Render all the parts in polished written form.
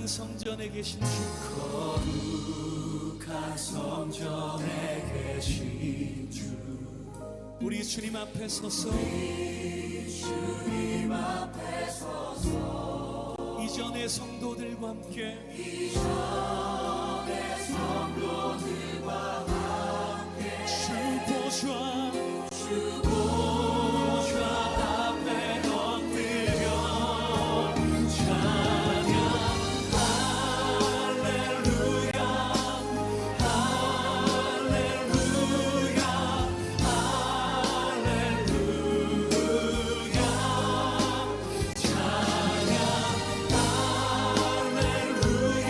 성전에 계신 주, 거룩한 성전에 계신 주, 우리 주님 앞에 서서 주님 앞에 서서 이전의 성도들과 함께 이전의 성도들과 함께 주 보좌 앞에 엎드려 찬양 할렐루야 할렐루야 할렐루야 찬양 할렐루야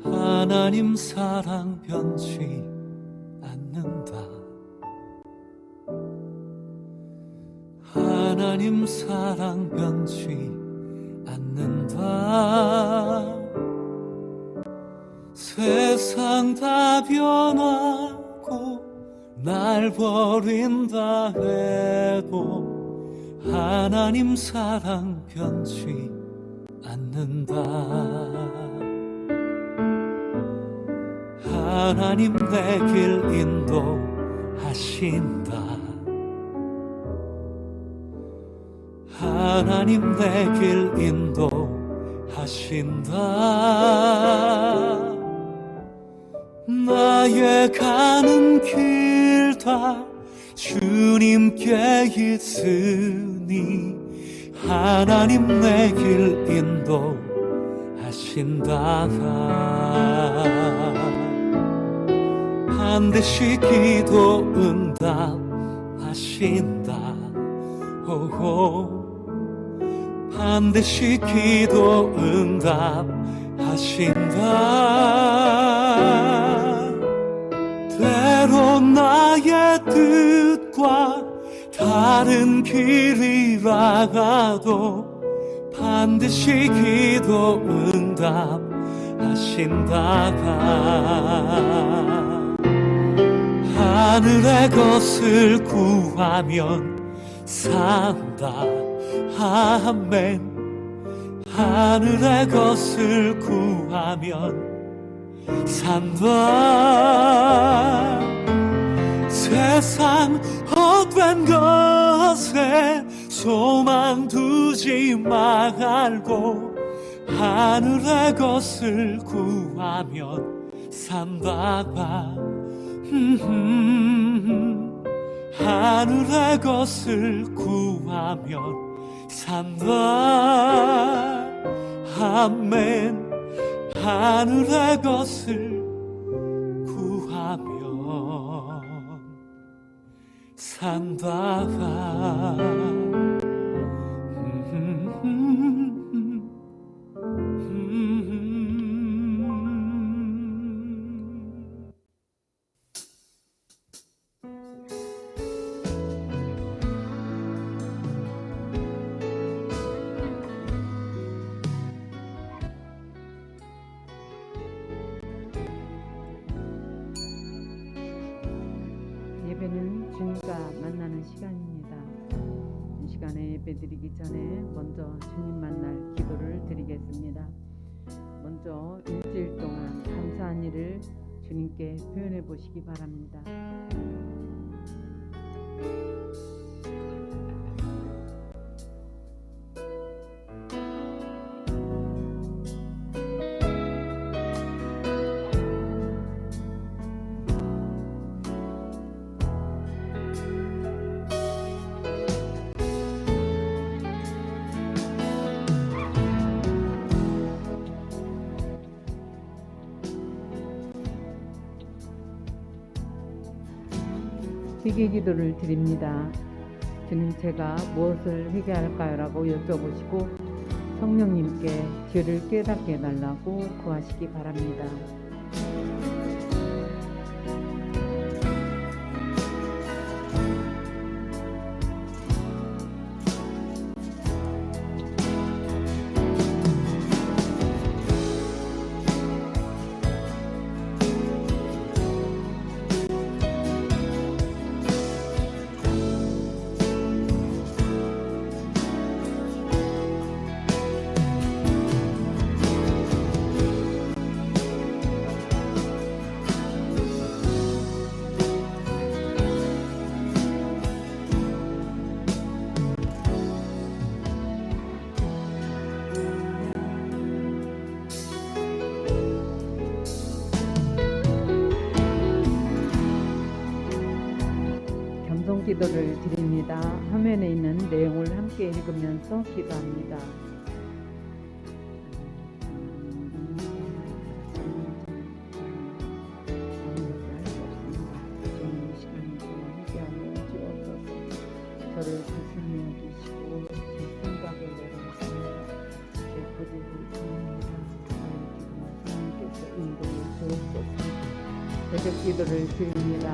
하나님 사랑 변치 않는다. 하나님 사랑 변치 않는다. 세상 다 변하고 날 버린다 해도 하나님 사랑 변치 않는다. 하나님 내 길 인도하신다. 하나님 내 길 인도하신다. 나의 가는 길 다 주님께 있으니 하나님 내 길 인도하신다. 반드시 기도 응답하신다. 오호. 반드시 기도 응답하신다. 때론 나의 뜻과 다른 길이라가도 반드시 기도 응답하신다. 하늘의 것을 구하면 산다. 아멘. 하늘의 것을 구하면 산다. 세상 헛된 것에 소망 두지 말고 하늘의 것을 구하면 산다. 하늘의 것을 구하면 산다. 아멘. 하늘의 것을 구하면 산다. 주님과 만나는 시간입니다. 이 시간에 예배드리기 전에 먼저 주님 만날 기도를 드리겠습니다. 먼저 일주일 동안 감사한 일을 주님께 표현해 보시기 바랍니다. 회개 기도를 드립니다. 주님, 제가 무엇을 회개할까요? 라고 여쭤보시고 성령님께 죄를 깨닫게 해달라고 구하시기 바랍니다. 기도를 드립니다. 화면에 있는 내용을 함께 읽으면서 기도합니다. 저를 조심히 여기시고 제 생각을 내려놓습니다. 제 고집을 돕니다. 저의 기도는 주님께서 인도해 주옵소서. 새벽 기도를 드립니다.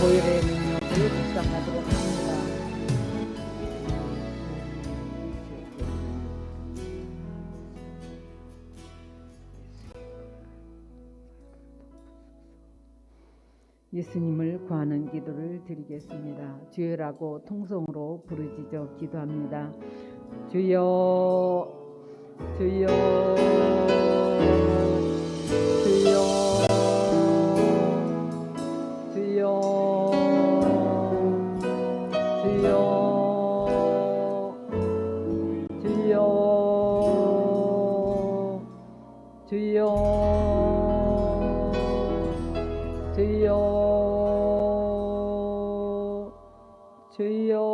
보혈의 능력을 묵상하도록 합니다. 예수님을 구하는 기도를 드리겠습니다. 주여라고 통성으로 부르짖어 기도합니다. 주여, 주여, 주여. 주여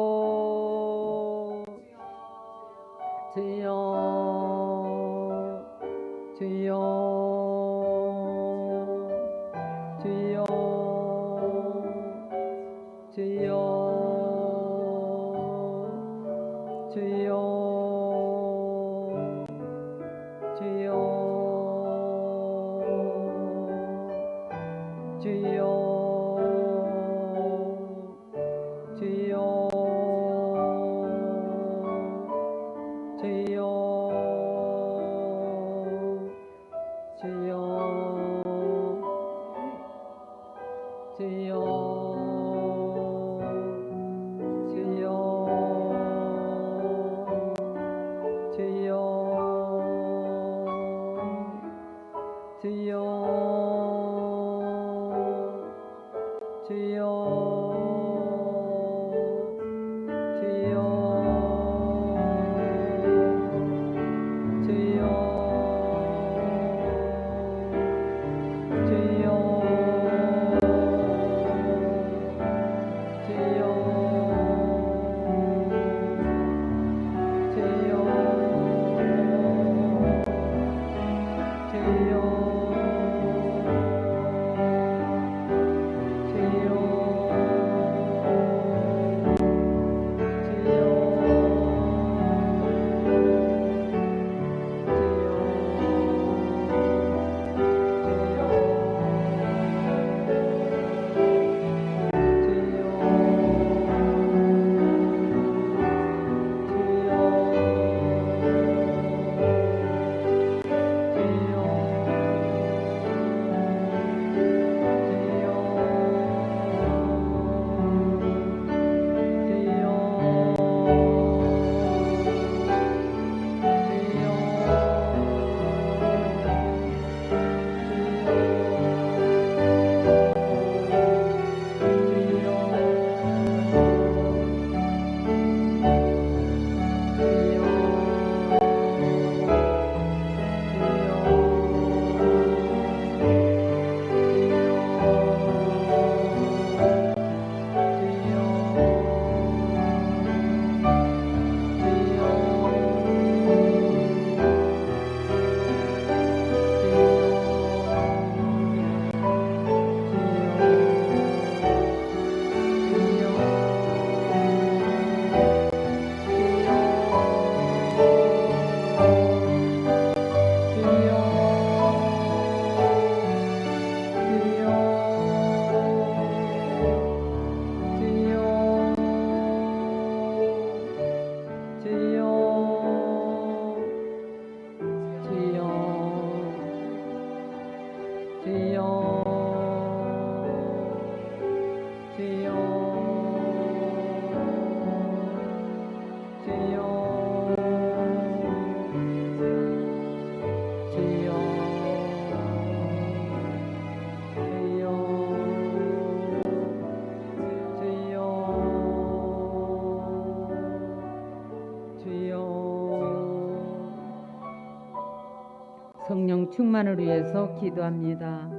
성령 충만을 위해서 기도합니다.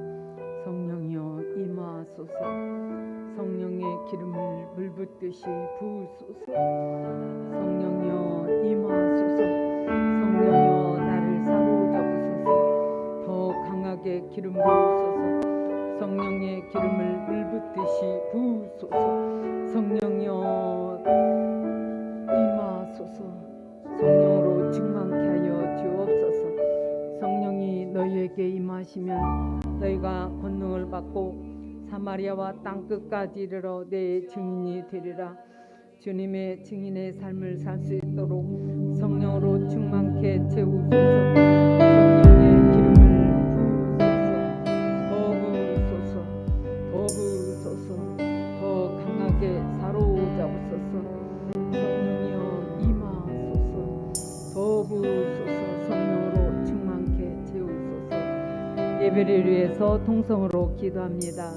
성령이여 임하소서. 성령의 기름을 물 붓듯이 부으소서. 성령이여 임하소서. 성령이여 나를 사로잡으소서. 더 강하게 기름 부으소서. 성령의 기름을 물 붓듯이 부으소서. 성령이여 임하소서. 성령으로 충만케 하여 주옵소서. 성령이 너희에게 임하시면 너희가 권능을 받고 사마리아와 땅끝까지 이르러 내 증인이 되리라. 주님의 증인의 삶을 살 수 있도록 성령으로 충만케 채우소서. 성령의 기름을 부으소서. 더 부으소서. 더 강하게 사로잡으소서. 성령이여 임하소서. 더 부으소서. 성령으로 충만케 채우소서. 예배를 위해서 통성으로 기도합니다.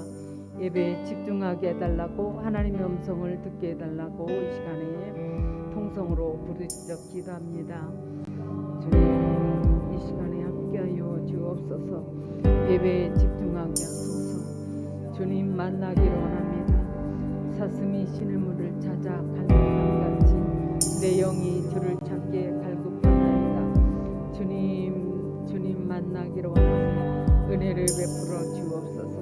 예배에 집중하게 해달라고, 하나님의 음성을 듣게 해달라고 이 시간에 통성으로 부르짖어 기도합니다. 주님, 이 시간에 함께하여 주옵소서. 예배에 집중하게 하소서. 주님 만나기를 원합니다. 사슴이 시냇물을 찾아 갈급함같이 내 영이 주를 찾게 갈급하나이다. 주님 만나기를 원합니다. 은혜를 베풀어 주옵소서.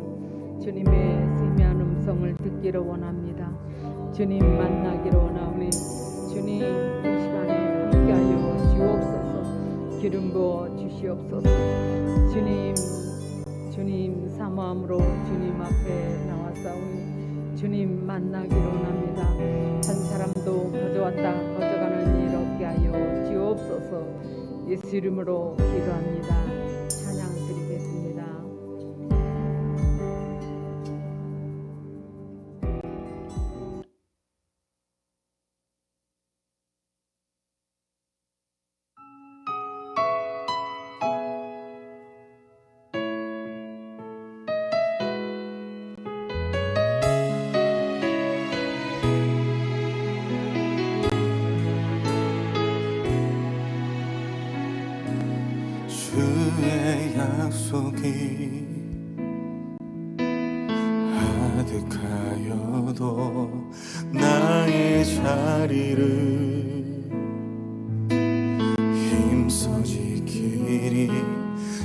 주님의 세미한 음성을 듣기를 원합니다. 주님 만나기를 원하오니 주님 이 시간에 함께하여 주옵소서. 기름 부어 주시옵소서. 주님 사모함으로 주님 앞에 나왔사오니 주님 만나기를 원합니다. 한 사람도 거저왔다 거저가는 일 없게 하여 주옵소서. 예수 이름으로 기도합니다. 찬양 드리겠습니다. 주의 약속이 하득하여도 나의 자리를 힘써 지키리.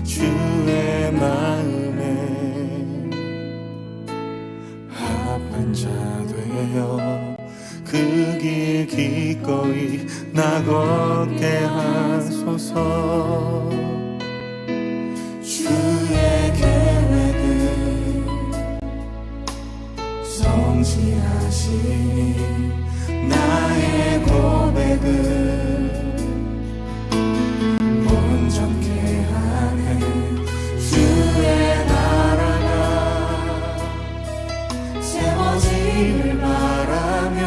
주의 마음에 합한 자 되어 그 길 기꺼이 나 걷게 하소서. 주의 계획을 성취하시니 나의 고백을 온전케 하네. 주의 나라가 세워지길 바라며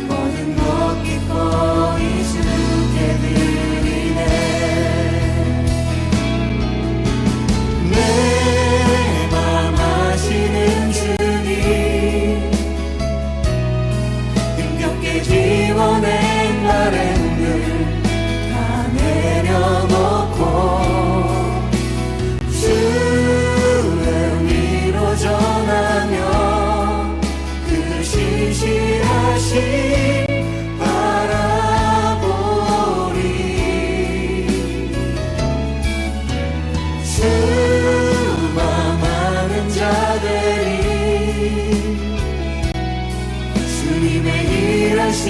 모든 것 기꺼이 주께 드리네. 내 맘 아시는 주님 힘겹게 지워낸 바램들 다 내려놓고 주의 위로 전하며 그 신실하신 바라보리. 주만 많은 자들이 주님의 일하신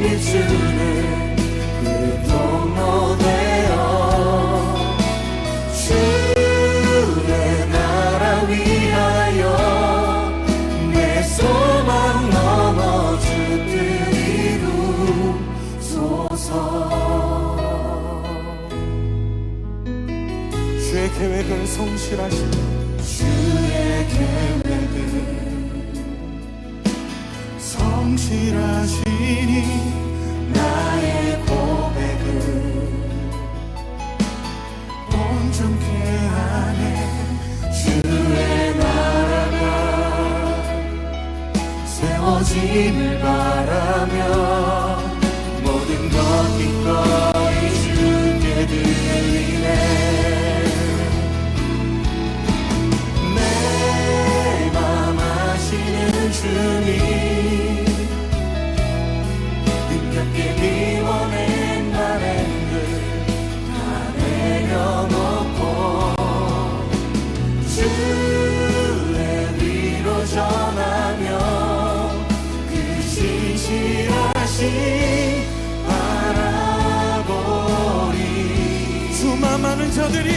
빛주는 그 통로 되어 주의 나라 위하여 내 소망 넘어 주 뜻 이루소서. 주의 계획은 성실하시니 주의 계획은 성실하시니 나의 고백을 온전케 하네. 주의 나라가 세워지길 바라며 모든 것 기꺼이 주께 드리네. 많은 자들이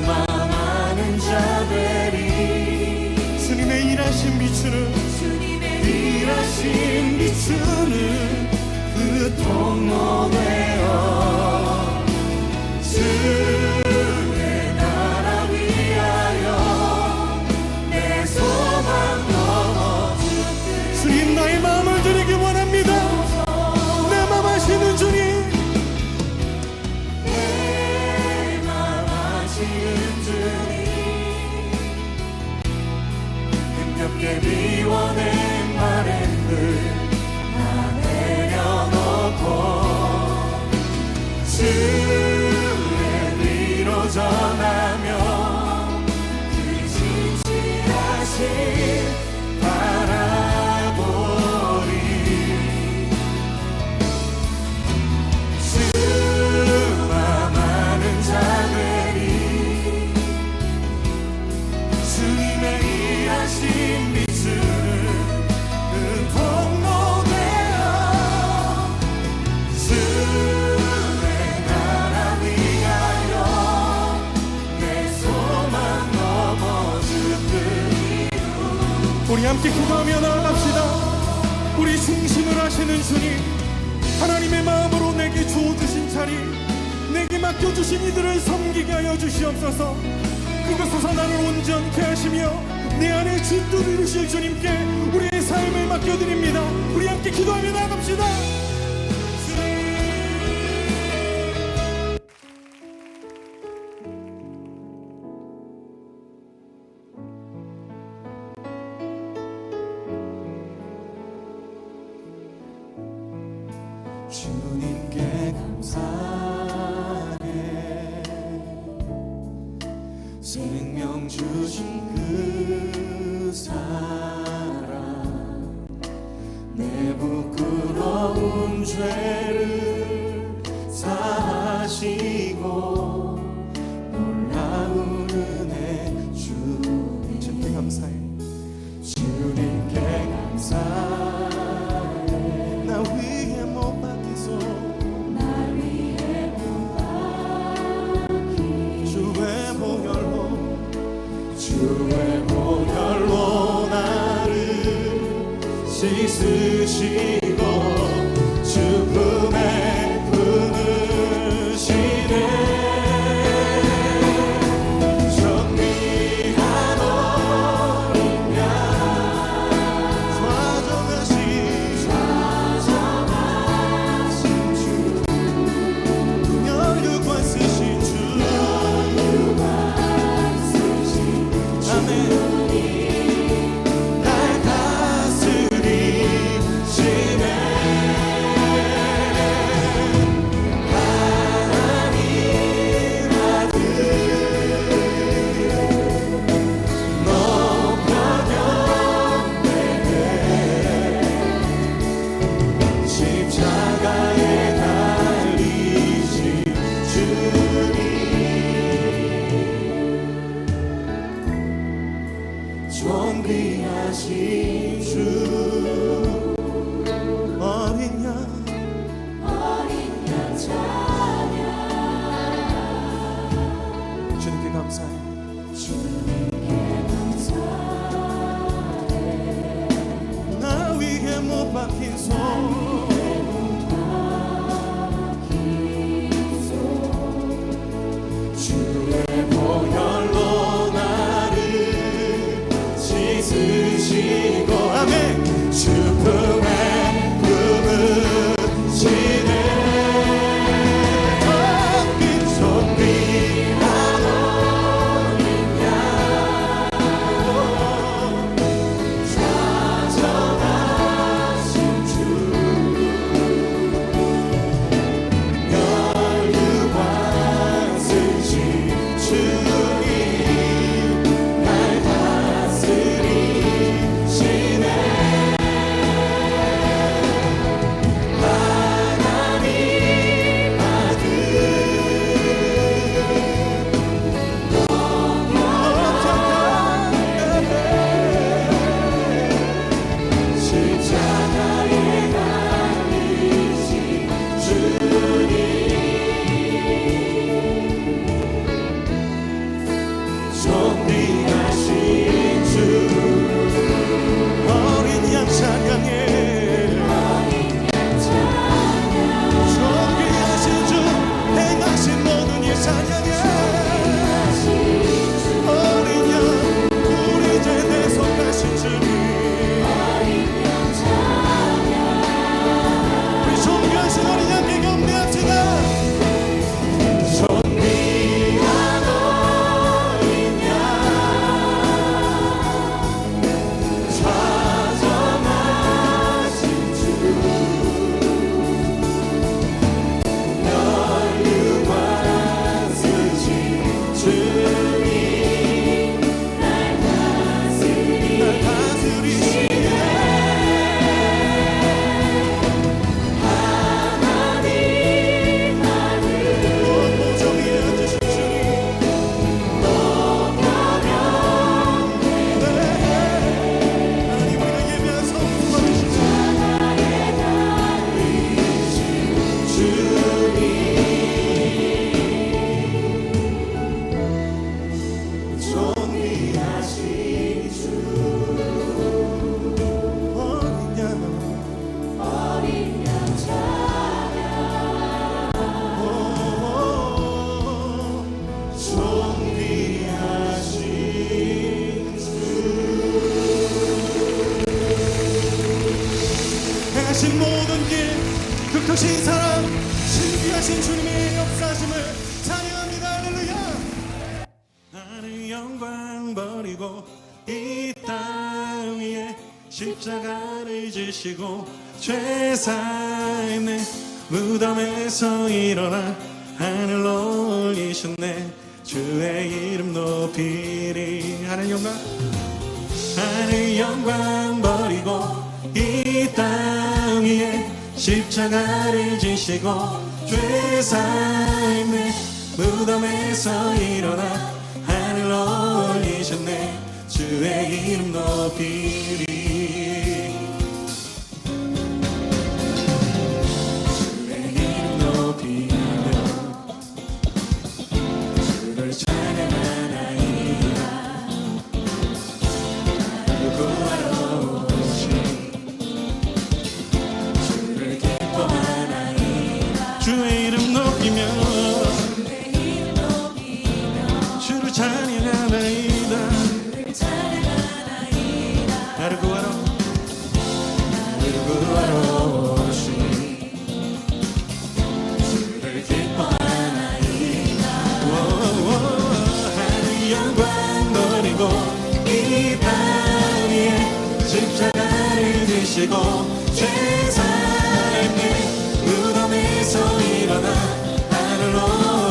수많은 자들이 주님의 일하심 비추는 일하심 비추는 그 통로 되어 주의 나라 위하여 내 소망 넘어주길. 주님 나의 마음을 드리기 원합니다. 내 맘 아시는 주님, 내 맘 아시는 주님, 힘겹게 비워낸 바램을 다 내려놓고 주의 위로 전하며 그 진실하신 바라보리. 수많은 자들이 주님의 일하심 비추는 그 통로 되어 주의 나라 위하여 내 소망 넘어주길. 우리 함께 기도하며 나아갑시다. 우리 중심을 하시는 주님, 하나님의 마음으로 내게 주어주신 자리, 내게 맡겨주신 이들을 섬기게 하여 주시옵소서. 그곳에서 나를 온전케 하시며 내 안에 진도를 이루실 주님께 우리의 삶을 맡겨드립니다. 우리 함께 기도하며 나아갑시다. 주님께 감사해. 생명 주신 그 사랑, 내 부끄러운 죄를 사하시고 놀라운 은혜 주님. 주님께 감사해. 주님께 감사해. 나 위에 못 박히소 주의 보혈로 나를 씻으시고 죽음에 끊으시네. 정리한 어린 양 좌정하신 주, 혈육관 쓰신 주, 아멘. 날 다스리시네. 하나님 아들 높여 경배해. 십자가에 달리신 주님, 존귀하신 주, 어린 양 찬양. 주님께 감사해. 나 위에 못 박힌 손, 주의 보혈로 나를 씻으시고, 아멘. 죽음에 끊으시네. 존귀한 어린 양 좌정하신 주, 행하신 모든 길 그 크신 사랑 신비하신 주님의 역사심을 찬양합니다. 할렐루야. 하늘 영광 버리고 이 땅 위에 십자가를 지시고 죄사했네. 무덤에서 일어나 하늘로 올리셨네. 주의 이름 높이리. 하늘 영광 버리고 이 땅 위에 십자가를 지시고 죄사했네. 무덤에서 일어나 하늘로 올리셨네. 주의 이름 높이리. 주의 이름 높이며 주를 찬양하나이다. 나를 구하러 오신 주를 기뻐하나이다. 주의 이름 높이며 주를 찬양하나이다. 나를 구하러 오신 주를 기뻐하나이다. 하늘 영광 버리고 이 땅 위에 십자가를 지시고 죄사했네. 무덤에서 일어나 하늘로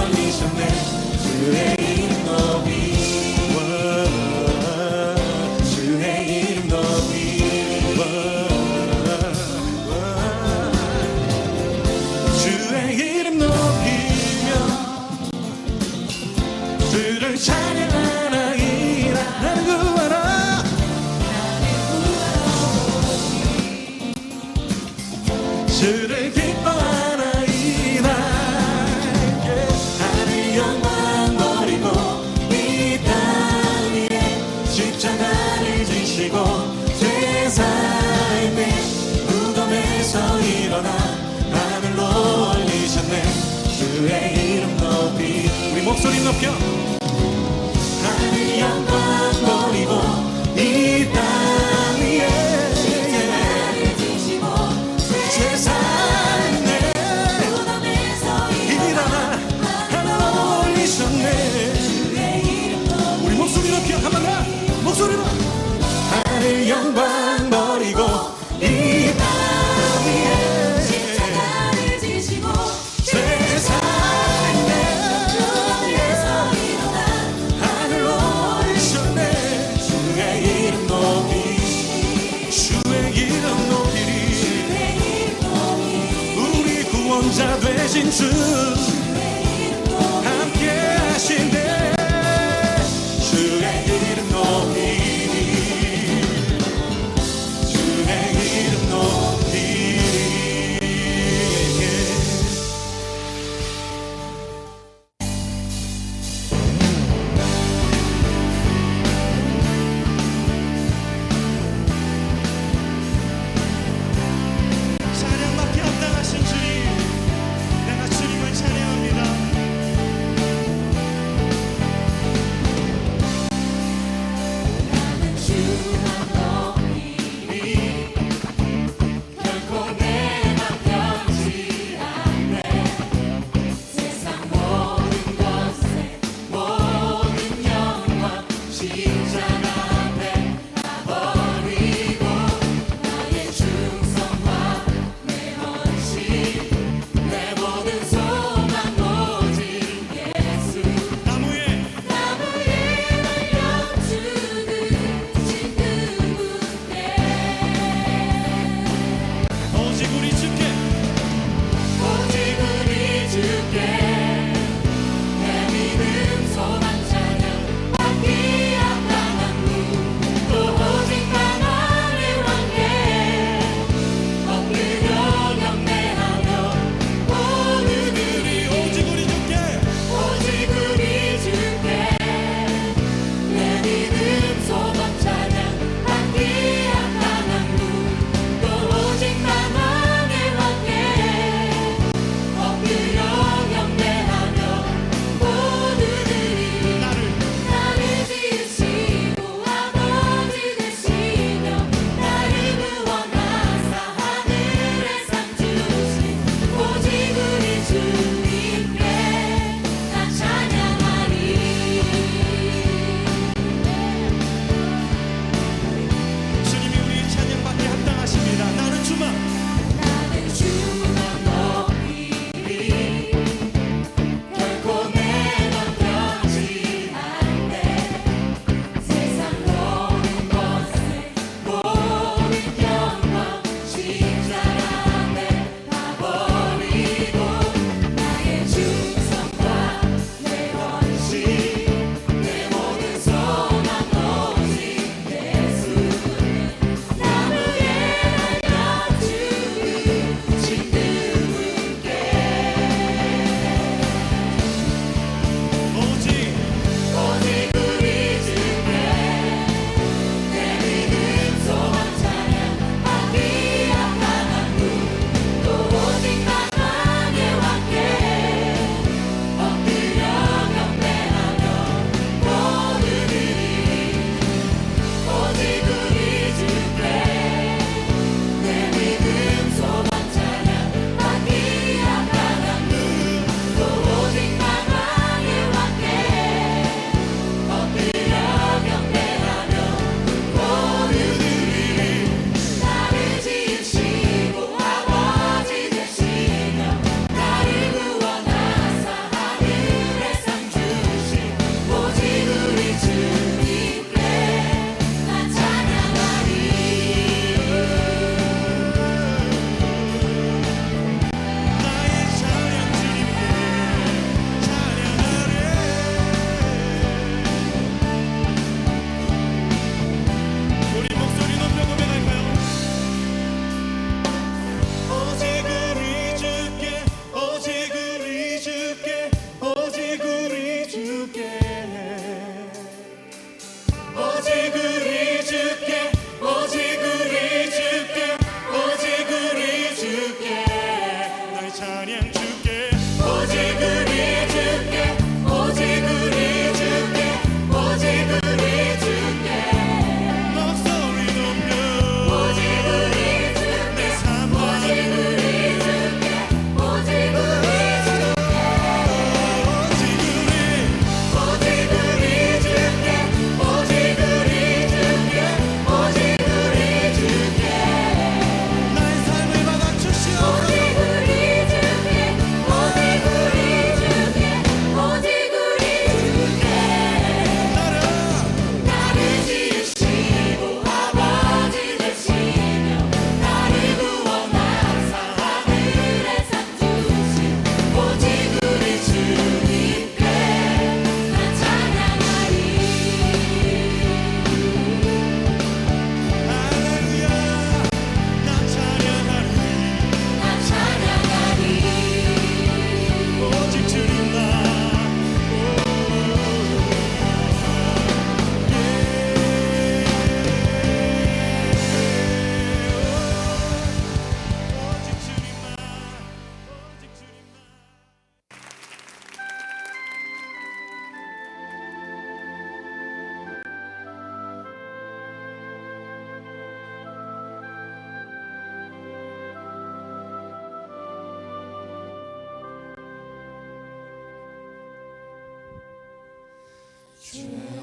올리셨네. 주의 이름 높이 주의 이름 높이 주의 이름 높이며 주를 찬양하나이다. 나를 구하라 주를 기뻐하나이다. 하늘 영광 버리고 이 땅 위에 십자가를 지시고 죄사했네. 무덤에서 일어나 하늘로 올리셨네. 주의 이름 높이 우리 목소리 높여. 하늘 영광 버리고 이 땅 위에 죄사했네. 일어나 하늘로 올리셨네. 우리 목소리 높여. 한번 더 목소리로. 하늘 영광 버리고 이 땅 위에 죄사했네. 하늘로 올리셨네. 주의 이름 높이 주의 이름 높이리. 우리 구원자 되신 주 함께 하신대. 주의 이름 높이리. 주의 이름 높이리. 찬양밖에 없다 하신 주님, 내가 주님을 찬양합니다.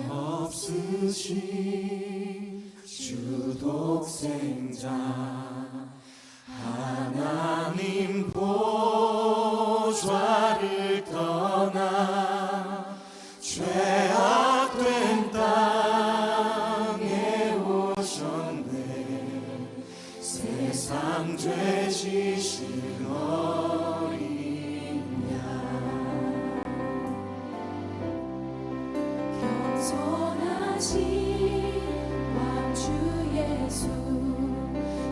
없으신 주 독생자 하나님 보좌를 떠나 죄악된 땅에 오셨네. 세상 죄 지신 어린 양 겸손하신 왕주 예수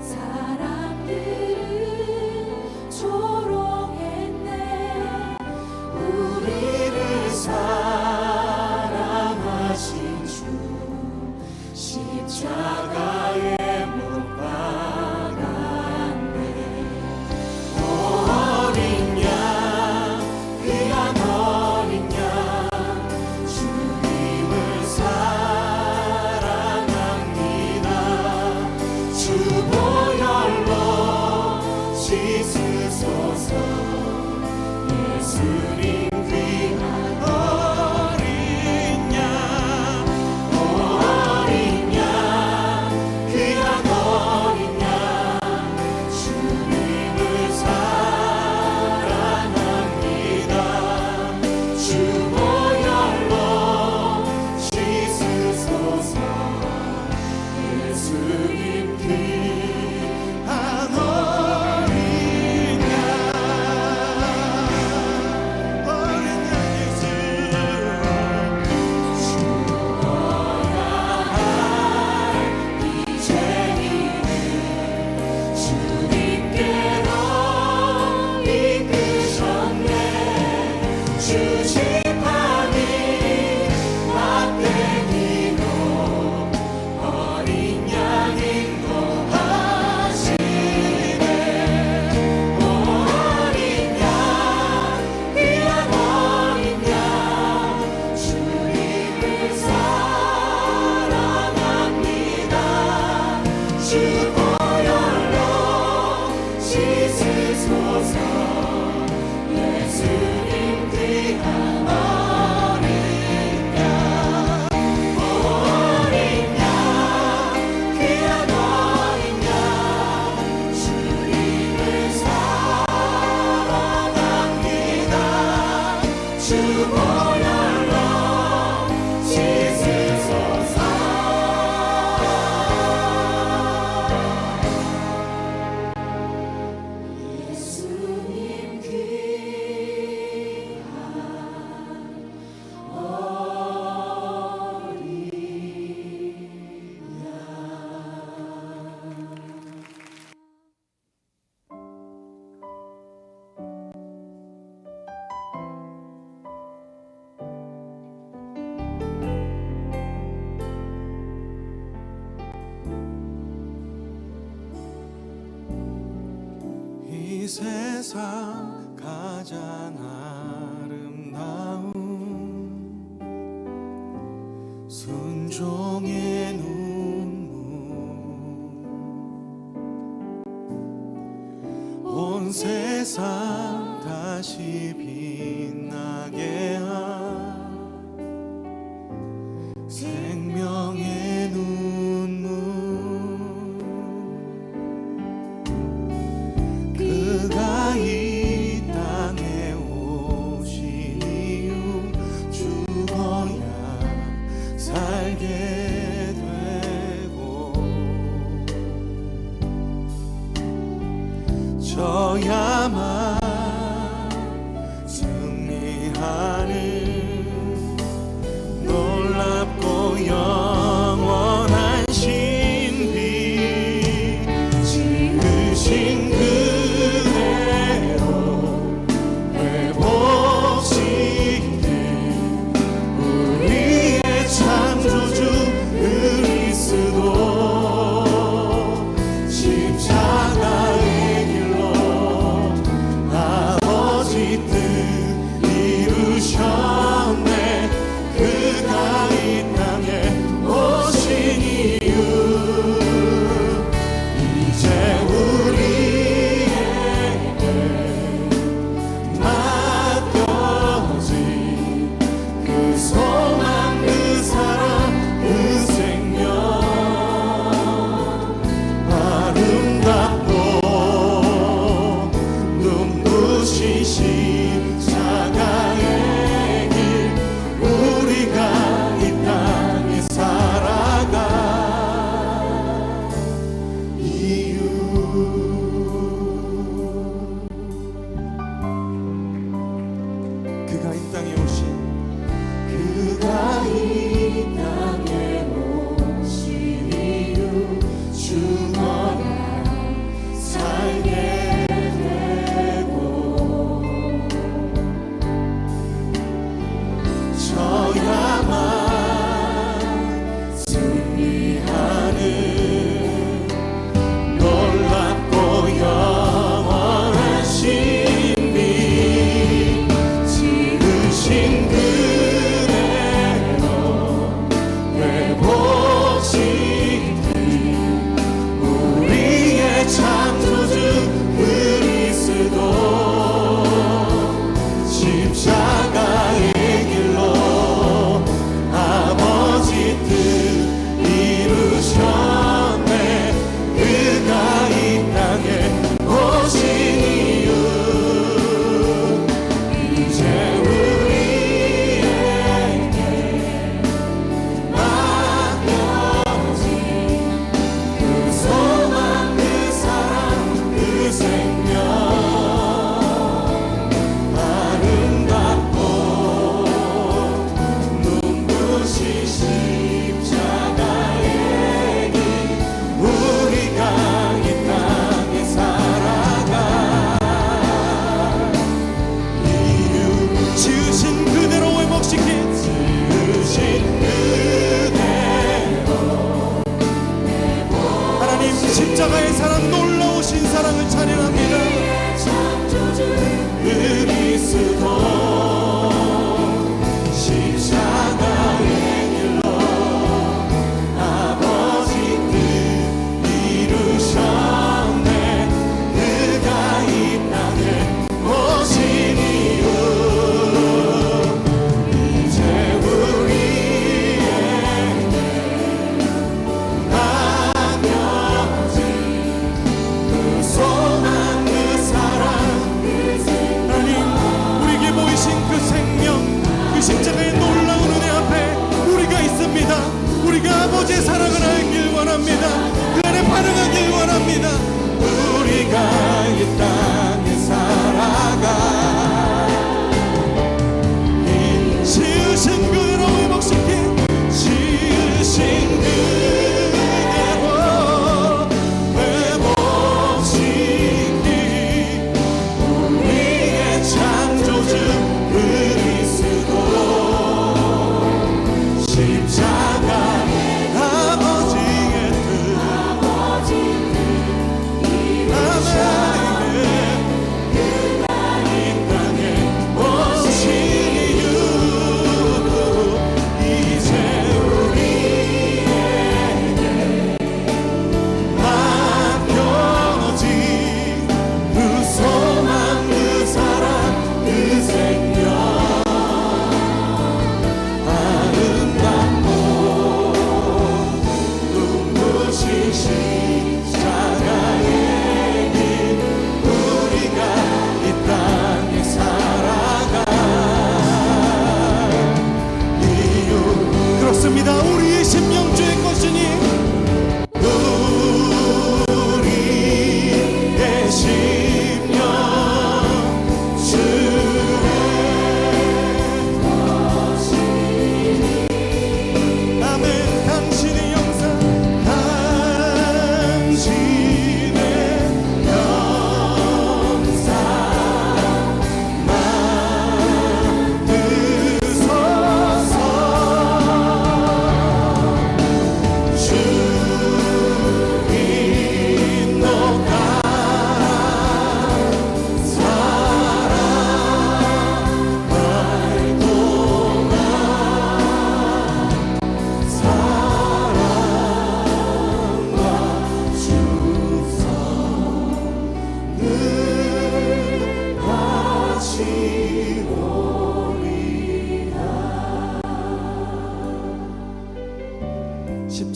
사람들은 조롱했네. 우리를 사랑하신 주 십자가에 못 박았네. 어린 양 귀한 어린 양 주님을 사랑합니다. 주 보혈로 씻으소서. 예수님 귀한 어린 양 귀한 어린 양 주님을 사랑합니다. 주 보혈로 씻으소서. 예수님 귀한 어린 양 예수 죽어야 할 이제는 주님께로 이끄셨네. 주 지팡이 막대기로 어린 양 인도하시네. 어린 양 귀한 어린 양 주님을 사랑합니다. 주 보혈로 씻으소서. 예수님 귀한 어린 양 귀한 어린 양 주님을 사랑합니다. 주 보혈로 씻으소서. 예수님 이 세상 가장 아름다운 순종의 눈물 온 세상 다시 빛나게 한 생명의 눈물 그가 이 땅에 오신 이유 죽어야 살게 되고 져야만 승리하는 놀랍고 영원한 신비 지으신 그대로 회복시킨 우리의 창조주 그리스도 십자가의 길로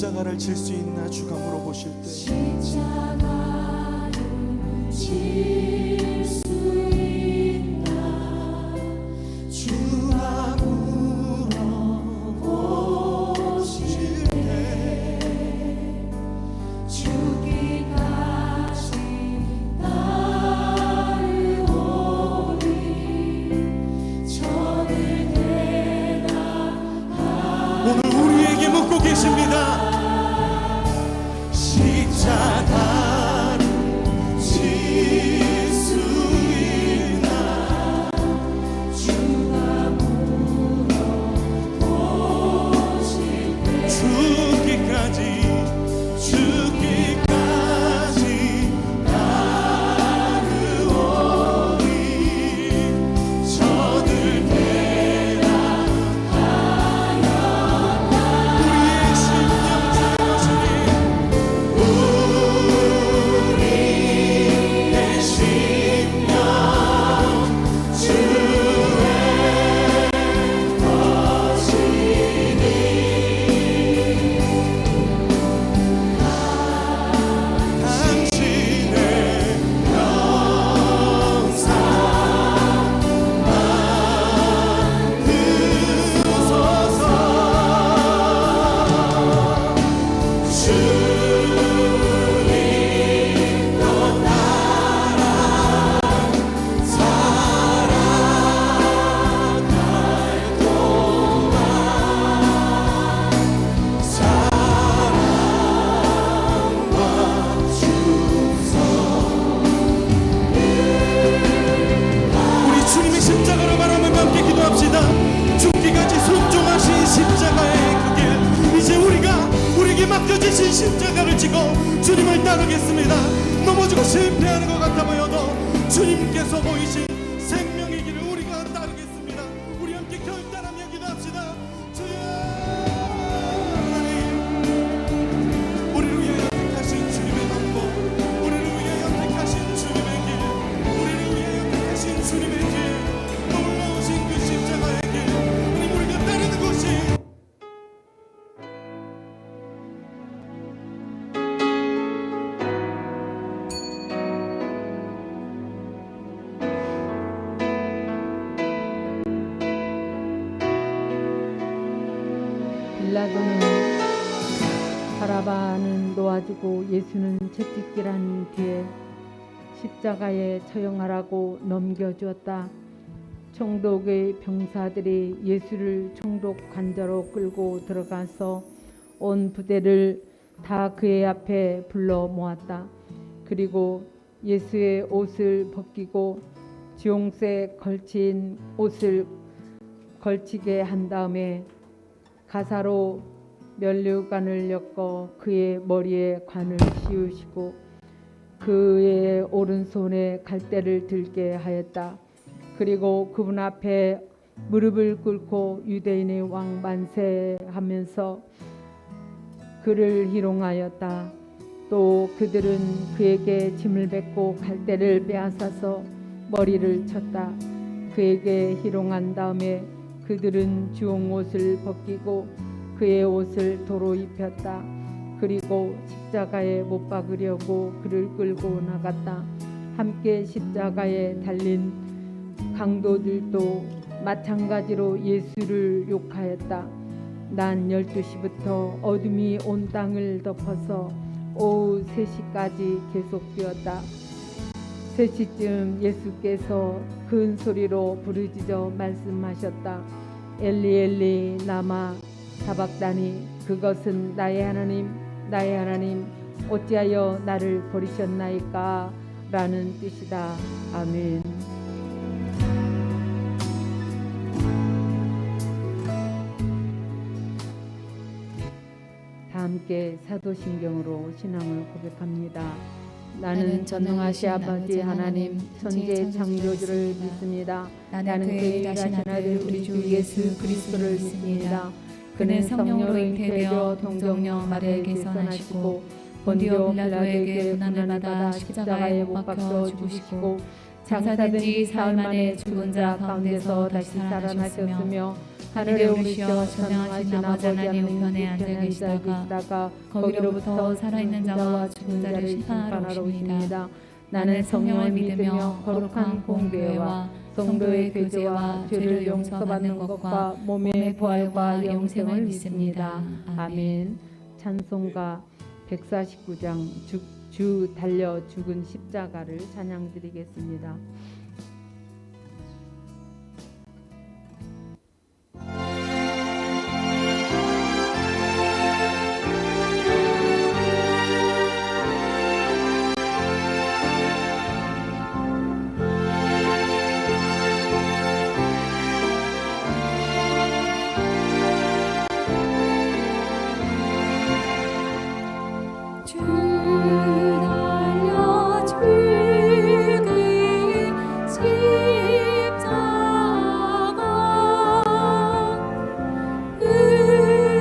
십자가를 질 수 있나 주가 물어보실 때 십자가를 질 수 있나 주가 물어보실 때 죽기까지 따르오리 저를 대답하리. 오늘 우리에게 묻고 계십니다. 십자가를 질 수 있나 주가 물어보실 때 죽기까지 따르오리 저들 우리의 심령 주시니 우리의 심령 주의 것이니 당신의 영상 만드소서 주님도 따라 살아갈 동안 사랑과 충성 우리 주님의 십자가로 바라보며 함께 기도합시다. 죽기까지 순종하신 십자가의 그 길, 이제 우리에게 맡겨주신 십자가를 지고 주님을 따르겠습니다. 넘어지고 실패하는 것 같아 보여도 주님께서 보이신 생명의 길을 우리가 따르겠습니다. 우리 함께 결단하며 기도합시다. 주여 하나님, 우리를 위하여 택하신 주님의 방법, 우리를 위하여 택하신 주님의 길, 우리를 위하여 택하신 주님의 길, 놀라우신 그 십자가의 길, 우리가 따르는 것이 빌라도는 바라바는 놓아주고 예수는 채찍질한 뒤에 십자가에 처형하라고 넘겨주었다. 총독의 병사들이 예수를 총독 관저로 끌고 들어가서 온 부대를 다 그의 앞에 불러 모았다. 그리고 예수의 옷을 벗기고 지용쇠 걸친 옷을 걸치게 한 다음에 가사로 면류관을 엮어 그의 머리에 관을 씌우시고 그의 오른손에 갈대를 들게 하였다. 그리고 그분 앞에 무릎을 꿇고 유대인의 왕 만세하면서 그를 희롱하였다. 또 그들은 그에게 짐을 뱉고 갈대를 빼앗아서 머리를 쳤다. 그에게 희롱한 다음에 그들은 주홍 옷을 벗기고 그의 옷을 도로 입혔다. 그리고 십자가에 못 박으려고 그를 끌고 나갔다. 함께 십자가에 달린 강도들도 마찬가지로 예수를 욕하였다. 난 12시부터 어둠이 온 땅을 덮어서 오후 3시까지 계속되었다. 3시쯤 예수께서 큰 소리로 부르짖어 말씀하셨다. 엘리 엘리 라마 사박다니, 그것은 나의 하나님 나의 하나님 어찌하여 나를 버리셨나이까 라는 뜻이다. 아멘. 다 함께 사도신경으로 신앙을 고백합니다. 나는 전능하신 아버지 하나님 천지의 창조주를 믿습니다. 나는 그의 일하신 아들 우리 주 예수 그리스도를 믿습니다. 그는 성령으로 잉태되어 동정녀 마리아에게서 나시고 본디오 빌라도에게 고난을 받아 십자가에 못 박혀 죽으시고 장사된 지 사흘 만에 죽은 자 가운데서 다시 살아나셨으며 하늘에 오르시어 전능하신 아버지 하나님 우편에 앉아 계시다가 거기로부터 살아있는 자와 죽은 자를 심판하러 오십니다. 나는 성령을 믿으며 거룩한 공교회와 성도의 교제와 죄를 용서받는 것과 몸의 부활과 영생을 믿습니다. 아멘. 찬송가 149장 주 달려 죽은 십자가를 찬양드리겠습니다. 주 달려 죽은 십자가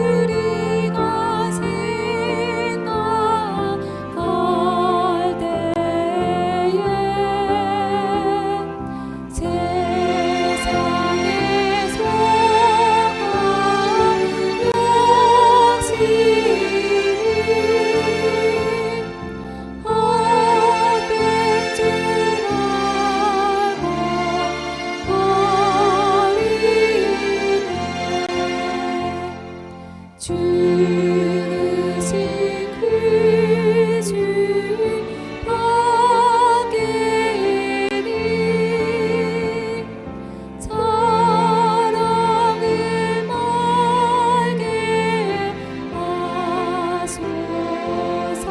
우리가 생각할 때에 세상의 소망 죽으신 그주 밖에는 사랑을 말게 하소서.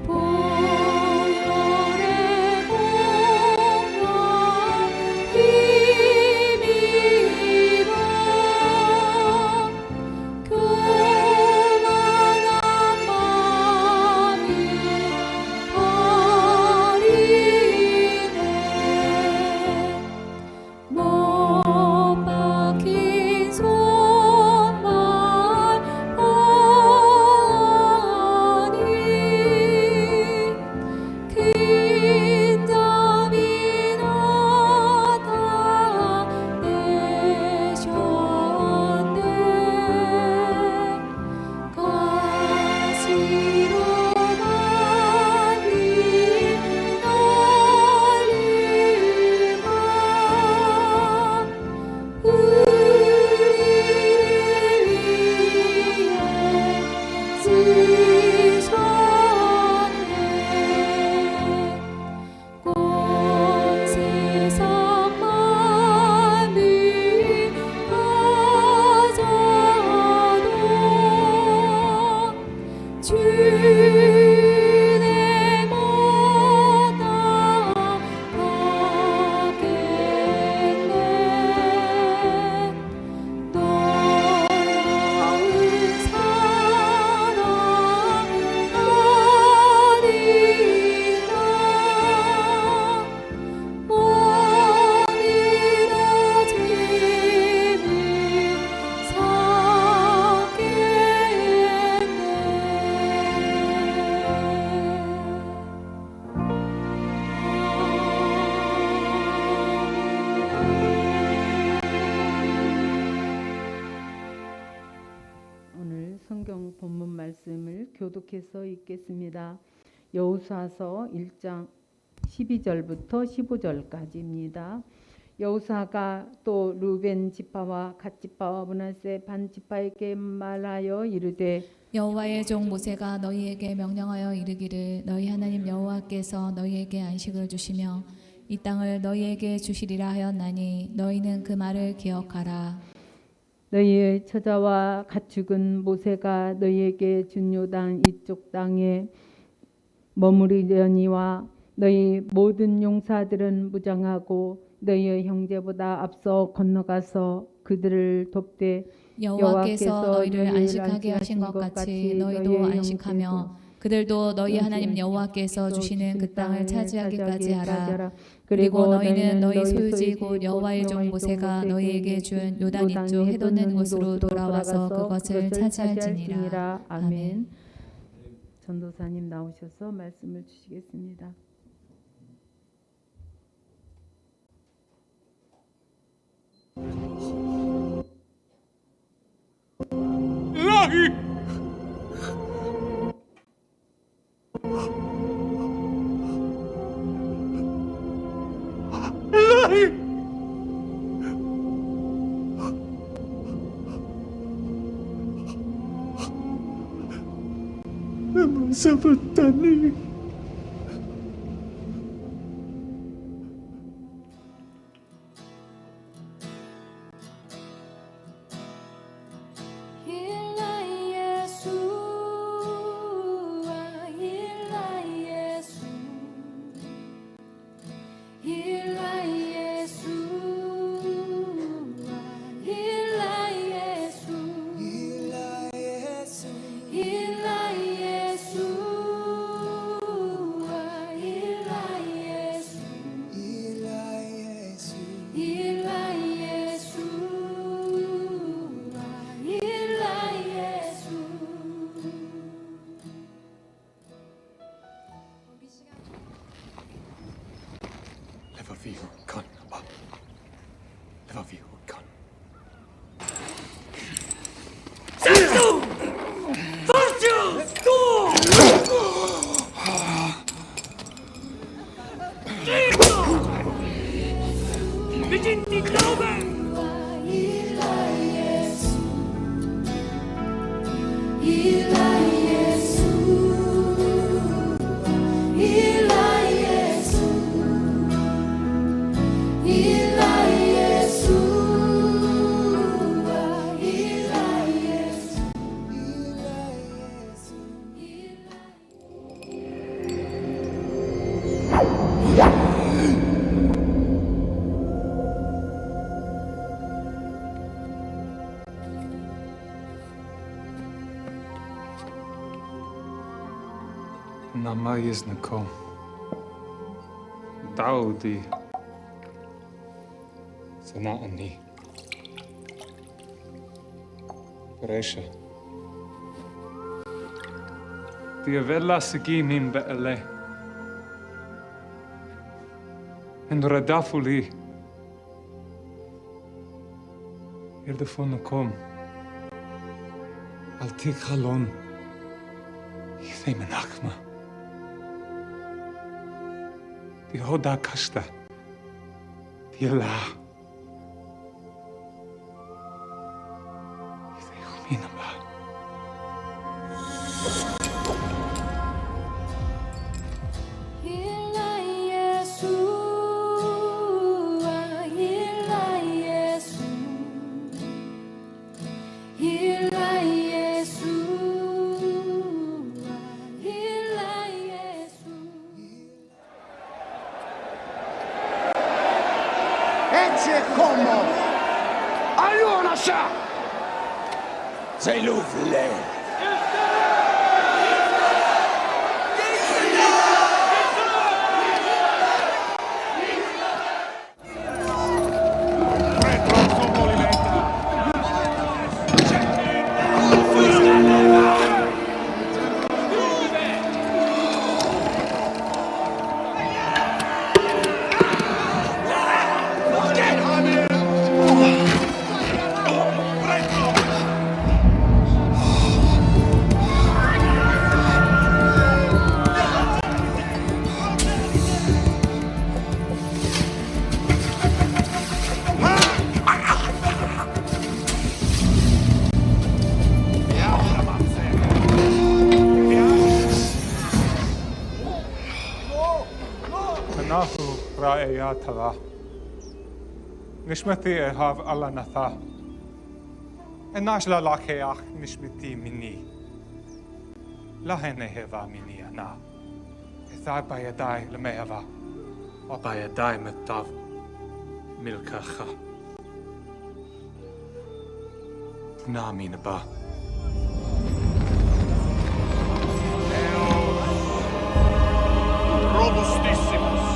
보혈의 공로와 힘입어 교만한 마음이 버리네. 못 박힌 손만 보니 큰 잠이 나타내셨네. 가시로 만든 너를 우리를 위해 쓰셨네. 온 세상 만을 가져도 주의 못 따라가겠네. 놀라운 사랑 아니라 못 이뤄짐을 오늘 성경 본문 말씀을 교독해서 읽겠습니다. 여호수아서 1장 12절부터 15절까지입니다. 여호수아가 또 루벤 지파와 갓 지파와 므낫세 반 지파에게 말하여 이르되 여호와의 종 모세가 너희에게 명령하여 이르기를 너희 하나님 여호와께서 너희에게 안식을 주시며 이 땅을 너희에게 주시리라 하였나니 너희는 그 말을 기억하라. 너희의 처자와 갓 죽은 모세가 너희에게 준 요단 이쪽 땅에 머무리려니와 너희 모든 용사들은 무장하고 너희의 형제보다 앞서 건너가서 그들을 돕되 여호와께서 너희를 안식하게 하신 것 같이 너희도 안식하며 그들도 너희 하나님 여호와께서 주시는 그 땅을 차지하기까지 하라. 그리고 너희는 너희 소유지 곧 여호와의 종 모세가 너희에게 준 요단 이쪽 해돋는 곳으로 돌아와서 그것을 차지할지니라. 아멘. 전도사님 나오셔서 말씀을 주시겠습니다. 잡았다니. 일라 예수와 일라 예수 일라 예수와 일라 예수 일라 예수와 일라 예수 일라 예수와 일라 예수 Leva vi hur kan, Abba. Leva vi hur kan. Nama Yiznako. Daudi. Sana'ani. Resha. Diavella sigi min be'ele. En radafuli. Ildefonakom. Altik halon. Ythei menachma. Die hoda kasta. Die la. Die huminaba. 일라 예수와 일라 예수 일라 예수와 일라 예수 Ecce como! Allora sa! Sei l'ufle! Nahu ra'ayatara. Nishmati ehav ala natha. Enashla lakeach nishmiti mini. Lahen eheva mini ana. Ethai bayadai lemehava. Wa bayadai metav milkacha. Na minaba. Robustissimus!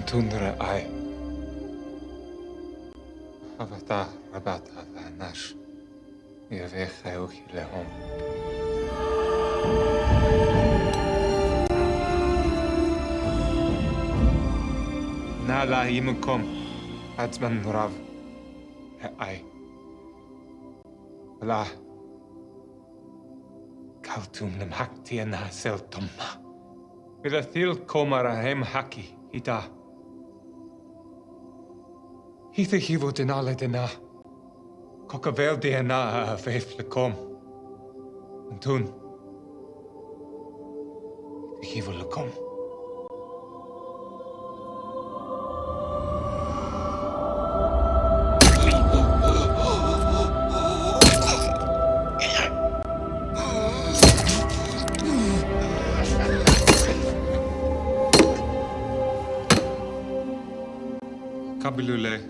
Tunnere ai. Avata rabata vanash. Yavecheu hilehom. Nala imukom. Atzman rav. Ai. La. Kaltum nem hakti en hasel tomma. Vila thil komara hem haki ita. Hithe hivo denale dena. Kokavel dena a veiflekom. En toen. Hithe hivo lekom. Kabilule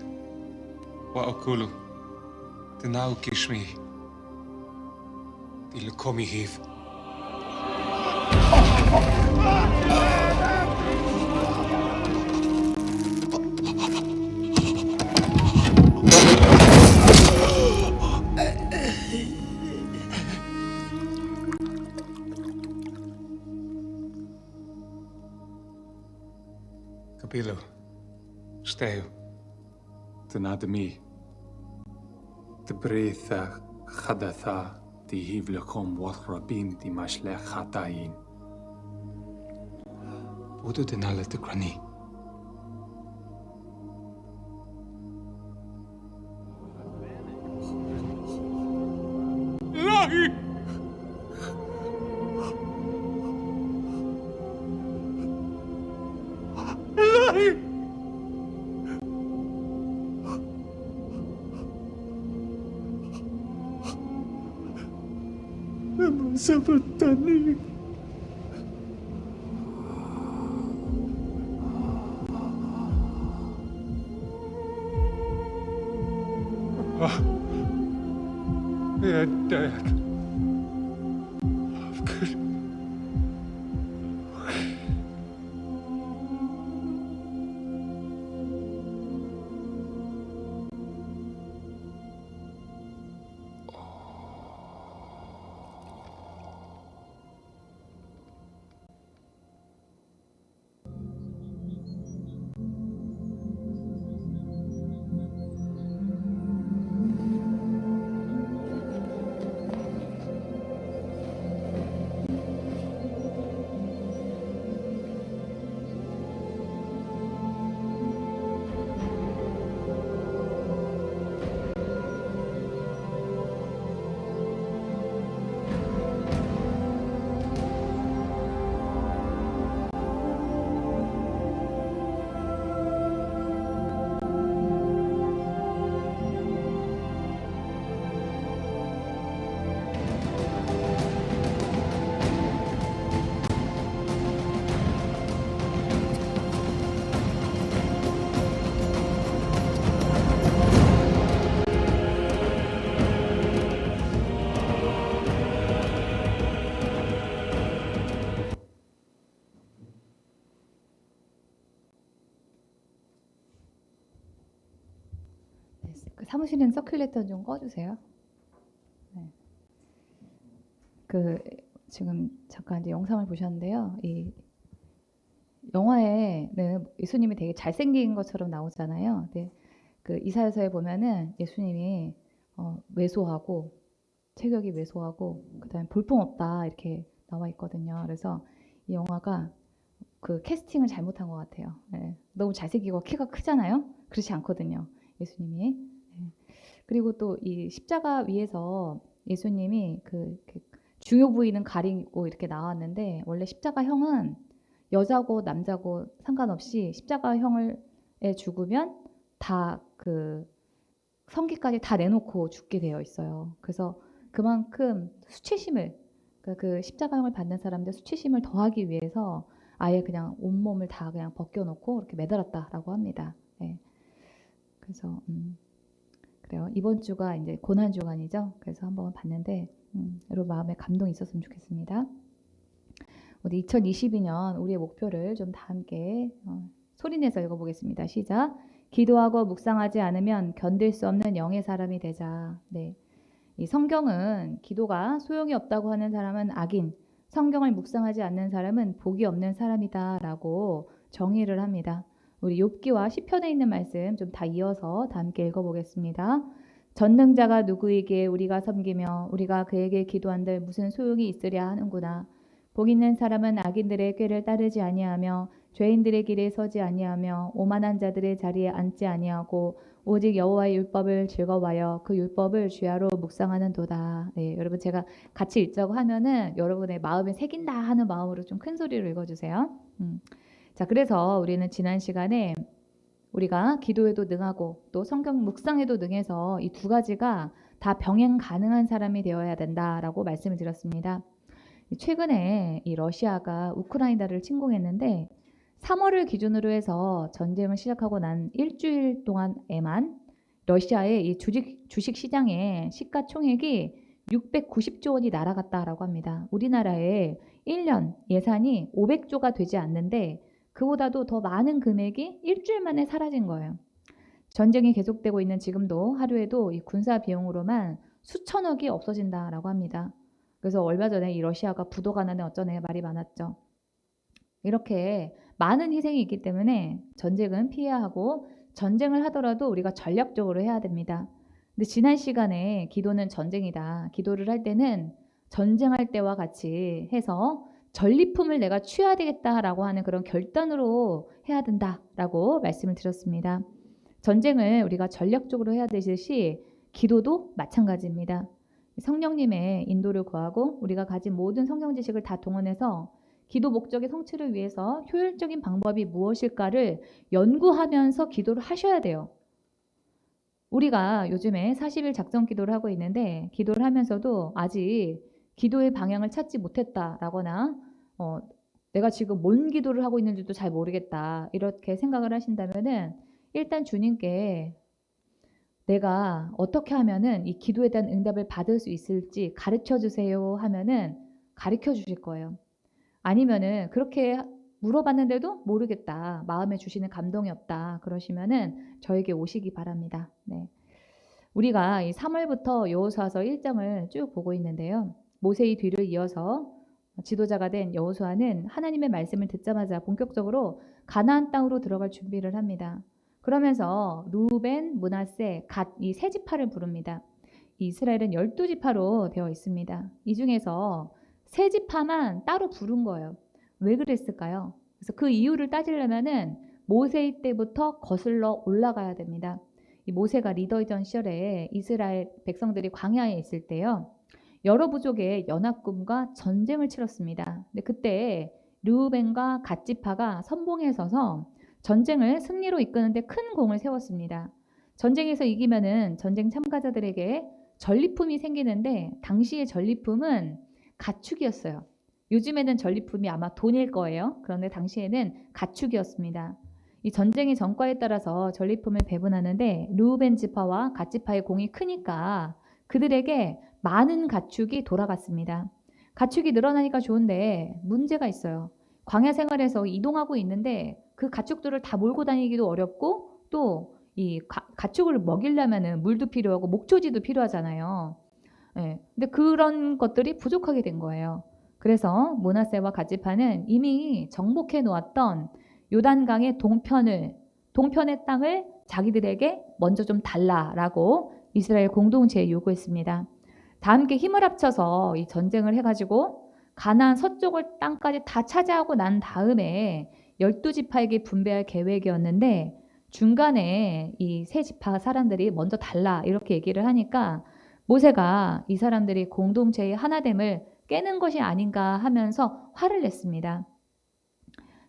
wa okulu tenau kishmi dilekomi hiv. Kabilu, steu. Tenademi. De breitha chadatha di hivlekom wathrabin di mashlech chatayin. Bodo denale de grani. Ilahi! Ilahi! Sabatani. They're dead. Of good. 그 사무실은 서큘레이터 좀 꺼주세요. 네. 그 지금 잠깐 이제 영상을 보셨는데요. 이 영화에는 예수님이 되게 잘생긴 것처럼 나오잖아요. 근데 그 이사야서에 보면은 예수님이 왜소하고 체격이 왜소하고 그다음에 볼품없다 이렇게 나와 있거든요. 그래서 이 영화가 그 캐스팅을 잘못한 것 같아요. 네. 너무 잘생기고 키가 크잖아요. 그렇지 않거든요. 예수님이. 네. 그리고 또 이 십자가 위에서 예수님이 그 중요 부위는 가리고 이렇게 나왔는데 원래 십자가형은 여자고 남자고 상관없이 십자가형을 죽으면 다 그 성기까지 다 내놓고 죽게 되어 있어요. 그래서 그만큼 수치심을 그 십자가형을 받는 사람들 수치심을 더하기 위해서 아예 그냥 온몸을 다 그냥 벗겨놓고 이렇게 매달았다라고 합니다. 네. 그래서 그래요. 이번 주가 이제 고난 주간이죠. 그래서 한번 봤는데 여러분 마음에 감동이 있었으면 좋겠습니다. 우리 2022년 우리의 목표를 좀 다 함께 소리내서 읽어보겠습니다. 시작. 기도하고 묵상하지 않으면 견딜 수 없는 영의 사람이 되자. 네. 이 성경은 기도가 소용이 없다고 하는 사람은 악인, 성경을 묵상하지 않는 사람은 복이 없는 사람이다라고 정의를 합니다. 우리 욥기와 시편에 있는 말씀 좀 다 이어서 다 함께 읽어보겠습니다. 전능자가 누구에게 우리가 섬기며 우리가 그에게 기도한들 무슨 소용이 있으랴 하는구나. 복 있는 사람은 악인들의 꾀를 따르지 아니하며 죄인들의 길에 서지 아니하며 오만한 자들의 자리에 앉지 아니하고 오직 여호와의 율법을 즐거워하여 그 율법을 주야로 묵상하는도다. 네, 여러분 제가 같이 읽자고 하면은 여러분의 마음에 새긴다 하는 마음으로 좀 큰 소리로 읽어주세요. 자, 그래서 우리는 지난 시간에 우리가 기도에도 능하고 또 성경 묵상에도 능해서 이 두 가지가 다 병행 가능한 사람이 되어야 된다라고 말씀을 드렸습니다. 최근에 이 러시아가 우크라이나를 침공했는데 3월을 기준으로 해서 전쟁을 시작하고 난 일주일 동안에만 러시아의 이 주식 시장의 시가총액이 690조 원이 날아갔다라고 합니다. 우리나라의 1년 예산이 500조가 되지 않는데 그보다도 더 많은 금액이 일주일 만에 사라진 거예요. 전쟁이 계속되고 있는 지금도 하루에도 이 군사 비용으로만 수천억이 없어진다라고 합니다. 그래서 얼마 전에 이 러시아가 부도가 나네 어쩌네 말이 많았죠. 이렇게 많은 희생이 있기 때문에 전쟁은 피해야 하고 전쟁을 하더라도 우리가 전략적으로 해야 됩니다. 근데 지난 시간에 기도는 전쟁이다. 기도를 할 때는 전쟁할 때와 같이 해서 전리품을 내가 취해야 되겠다라고 하는 그런 결단으로 해야 된다라고 말씀을 드렸습니다. 전쟁을 우리가 전략적으로 해야 되듯이 기도도 마찬가지입니다. 성령님의 인도를 구하고 우리가 가진 모든 성경 지식을 다 동원해서 기도 목적의 성취를 위해서 효율적인 방법이 무엇일까를 연구하면서 기도를 하셔야 돼요. 우리가 요즘에 40일 작정 기도를 하고 있는데 기도를 하면서도 아직 기도의 방향을 찾지 못했다라거나 내가 지금 뭔 기도를 하고 있는지도 잘 모르겠다 이렇게 생각을 하신다면은 일단 주님께 내가 어떻게 하면은 이 기도에 대한 응답을 받을 수 있을지 가르쳐 주세요 하면은 가르쳐 주실 거예요. 아니면은 그렇게 물어봤는데도 모르겠다. 마음에 주시는 감동이 없다. 그러시면은 저에게 오시기 바랍니다. 네. 우리가 이 3월부터 여호수아서 1장을 쭉 보고 있는데요. 모세의 뒤를 이어서 지도자가 된 여호수아는 하나님의 말씀을 듣자마자 본격적으로 가나안 땅으로 들어갈 준비를 합니다. 그러면서 루벤, 므낫세, 갓 이 세 지파를 부릅니다. 이스라엘은 12지파로 되어 있습니다. 이 중에서 세 지파만 따로 부른 거예요. 왜 그랬을까요? 그래서 그 이유를 따지려면은 모세의 때부터 거슬러 올라가야 됩니다. 이 모세가 리더이던 시절에 이스라엘 백성들이 광야에 있을 때요. 여러 부족의 연합군과 전쟁을 치렀습니다. 근데 그때 르우벤과 갓 지파가 선봉에 서서 전쟁을 승리로 이끄는데 큰 공을 세웠습니다. 전쟁에서 이기면은 전쟁 참가자들에게 전리품이 생기는데 당시의 전리품은 가축이었어요. 요즘에는 전리품이 아마 돈일 거예요. 그런데 당시에는 가축이었습니다. 이 전쟁의 전과에 따라서 전리품을 배분하는데 르우벤 지파와 갓 지파의 공이 크니까 그들에게 많은 가축이 돌아갔습니다. 가축이 늘어나니까 좋은데 문제가 있어요. 광야 생활에서 이동하고 있는데 그 가축들을 다 몰고 다니기도 어렵고 또 이 가축을 먹이려면은 물도 필요하고 목초지도 필요하잖아요. 네. 근데 그런 것들이 부족하게 된 거예요. 그래서 므낫세와 갓 지파는 이미 정복해 놓았던 요단강의 동편의 땅을 자기들에게 먼저 좀 달라라고 이스라엘 공동체에 요구했습니다. 다 함께 힘을 합쳐서 이 전쟁을 해가지고 가나안 서쪽을 땅까지 다 차지하고 난 다음에 12지파에게 분배할 계획이었는데 중간에 이 세 지파 사람들이 먼저 달라 이렇게 얘기를 하니까 모세가 이 사람들이 공동체의 하나됨을 깨는 것이 아닌가 하면서 화를 냈습니다.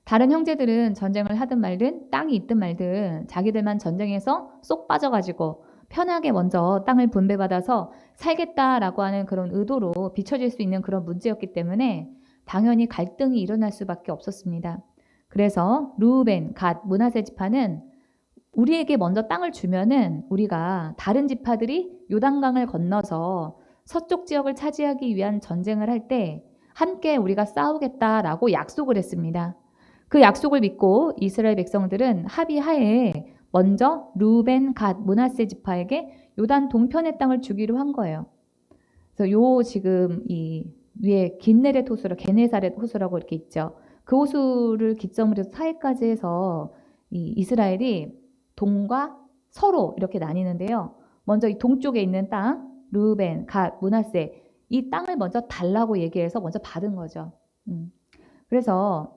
다른 형제들은 전쟁을 하든 말든 땅이 있든 말든 자기들만 전쟁에서 쏙 빠져가지고 편하게 먼저 땅을 분배받아서 살겠다라고 하는 그런 의도로 비춰질 수 있는 그런 문제였기 때문에 당연히 갈등이 일어날 수밖에 없었습니다. 그래서 르우벤, 갓, 므낫세 지파는 우리에게 먼저 땅을 주면은 우리가 다른 지파들이 요단강을 건너서 서쪽 지역을 차지하기 위한 전쟁을 할 때 함께 우리가 싸우겠다라고 약속을 했습니다. 그 약속을 믿고 이스라엘 백성들은 합의하에 먼저 루벤, 갓, 므낫세 지파에게 요단 동편의 땅을 주기로 한 거예요. 그래서 요 지금 이 위에 긴네렛 호수라 게네사렛 호수라고 이렇게 있죠. 그 호수를 기점으로 해서 사해까지 해서 이 이스라엘이 동과 서로 이렇게 나뉘는데요. 먼저 이 동쪽에 있는 땅 루벤, 갓, 므낫세 이 땅을 먼저 달라고 얘기해서 먼저 받은 거죠. 그래서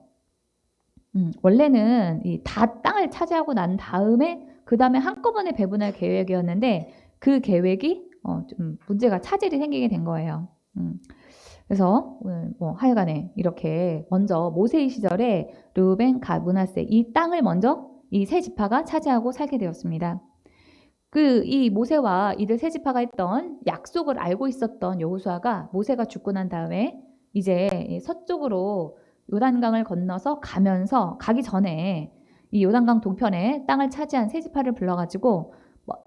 원래는 이 다 땅을 차지하고 난 다음에 그 다음에 한꺼번에 배분할 계획이었는데 그 계획이 좀 문제가 차질이 생기게 된 거예요. 그래서 오늘 뭐 하여간에 이렇게 먼저 모세의 시절에 르우벤, 갓, 므낫세 이 땅을 먼저 이 세 지파가 차지하고 살게 되었습니다. 그 이 모세와 이들 세 지파가 했던 약속을 알고 있었던 여호수아가 모세가 죽고 난 다음에 이제 서쪽으로 요단강을 건너서 가기 전에 이 요단강 동편에 땅을 차지한 세 지파를 불러가지고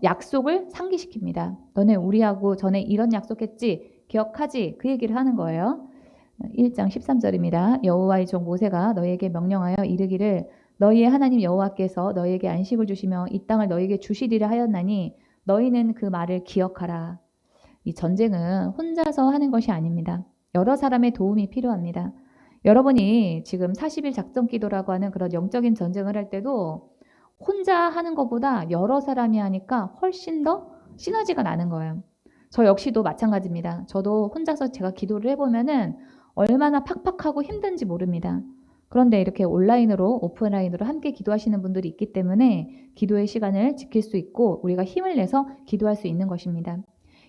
약속을 상기시킵니다. 너네 우리하고 전에 이런 약속했지? 기억하지? 그 얘기를 하는 거예요. 1장 13절입니다. 여호와의 종 모세가 너희에게 명령하여 이르기를 너희의 하나님 여호와께서 너희에게 안식을 주시며 이 땅을 너희에게 주시리라 하였나니 너희는 그 말을 기억하라. 이 전쟁은 혼자서 하는 것이 아닙니다. 여러 사람의 도움이 필요합니다. 여러분이 지금 40일 작전 기도라고 하는 그런 영적인 전쟁을 할 때도 혼자 하는 것보다 여러 사람이 하니까 훨씬 더 시너지가 나는 거예요. 저 역시도 마찬가지입니다. 저도 혼자서 제가 기도를 해보면은 얼마나 팍팍하고 힘든지 모릅니다. 그런데 이렇게 온라인으로 오프라인으로 함께 기도하시는 분들이 있기 때문에 기도의 시간을 지킬 수 있고 우리가 힘을 내서 기도할 수 있는 것입니다.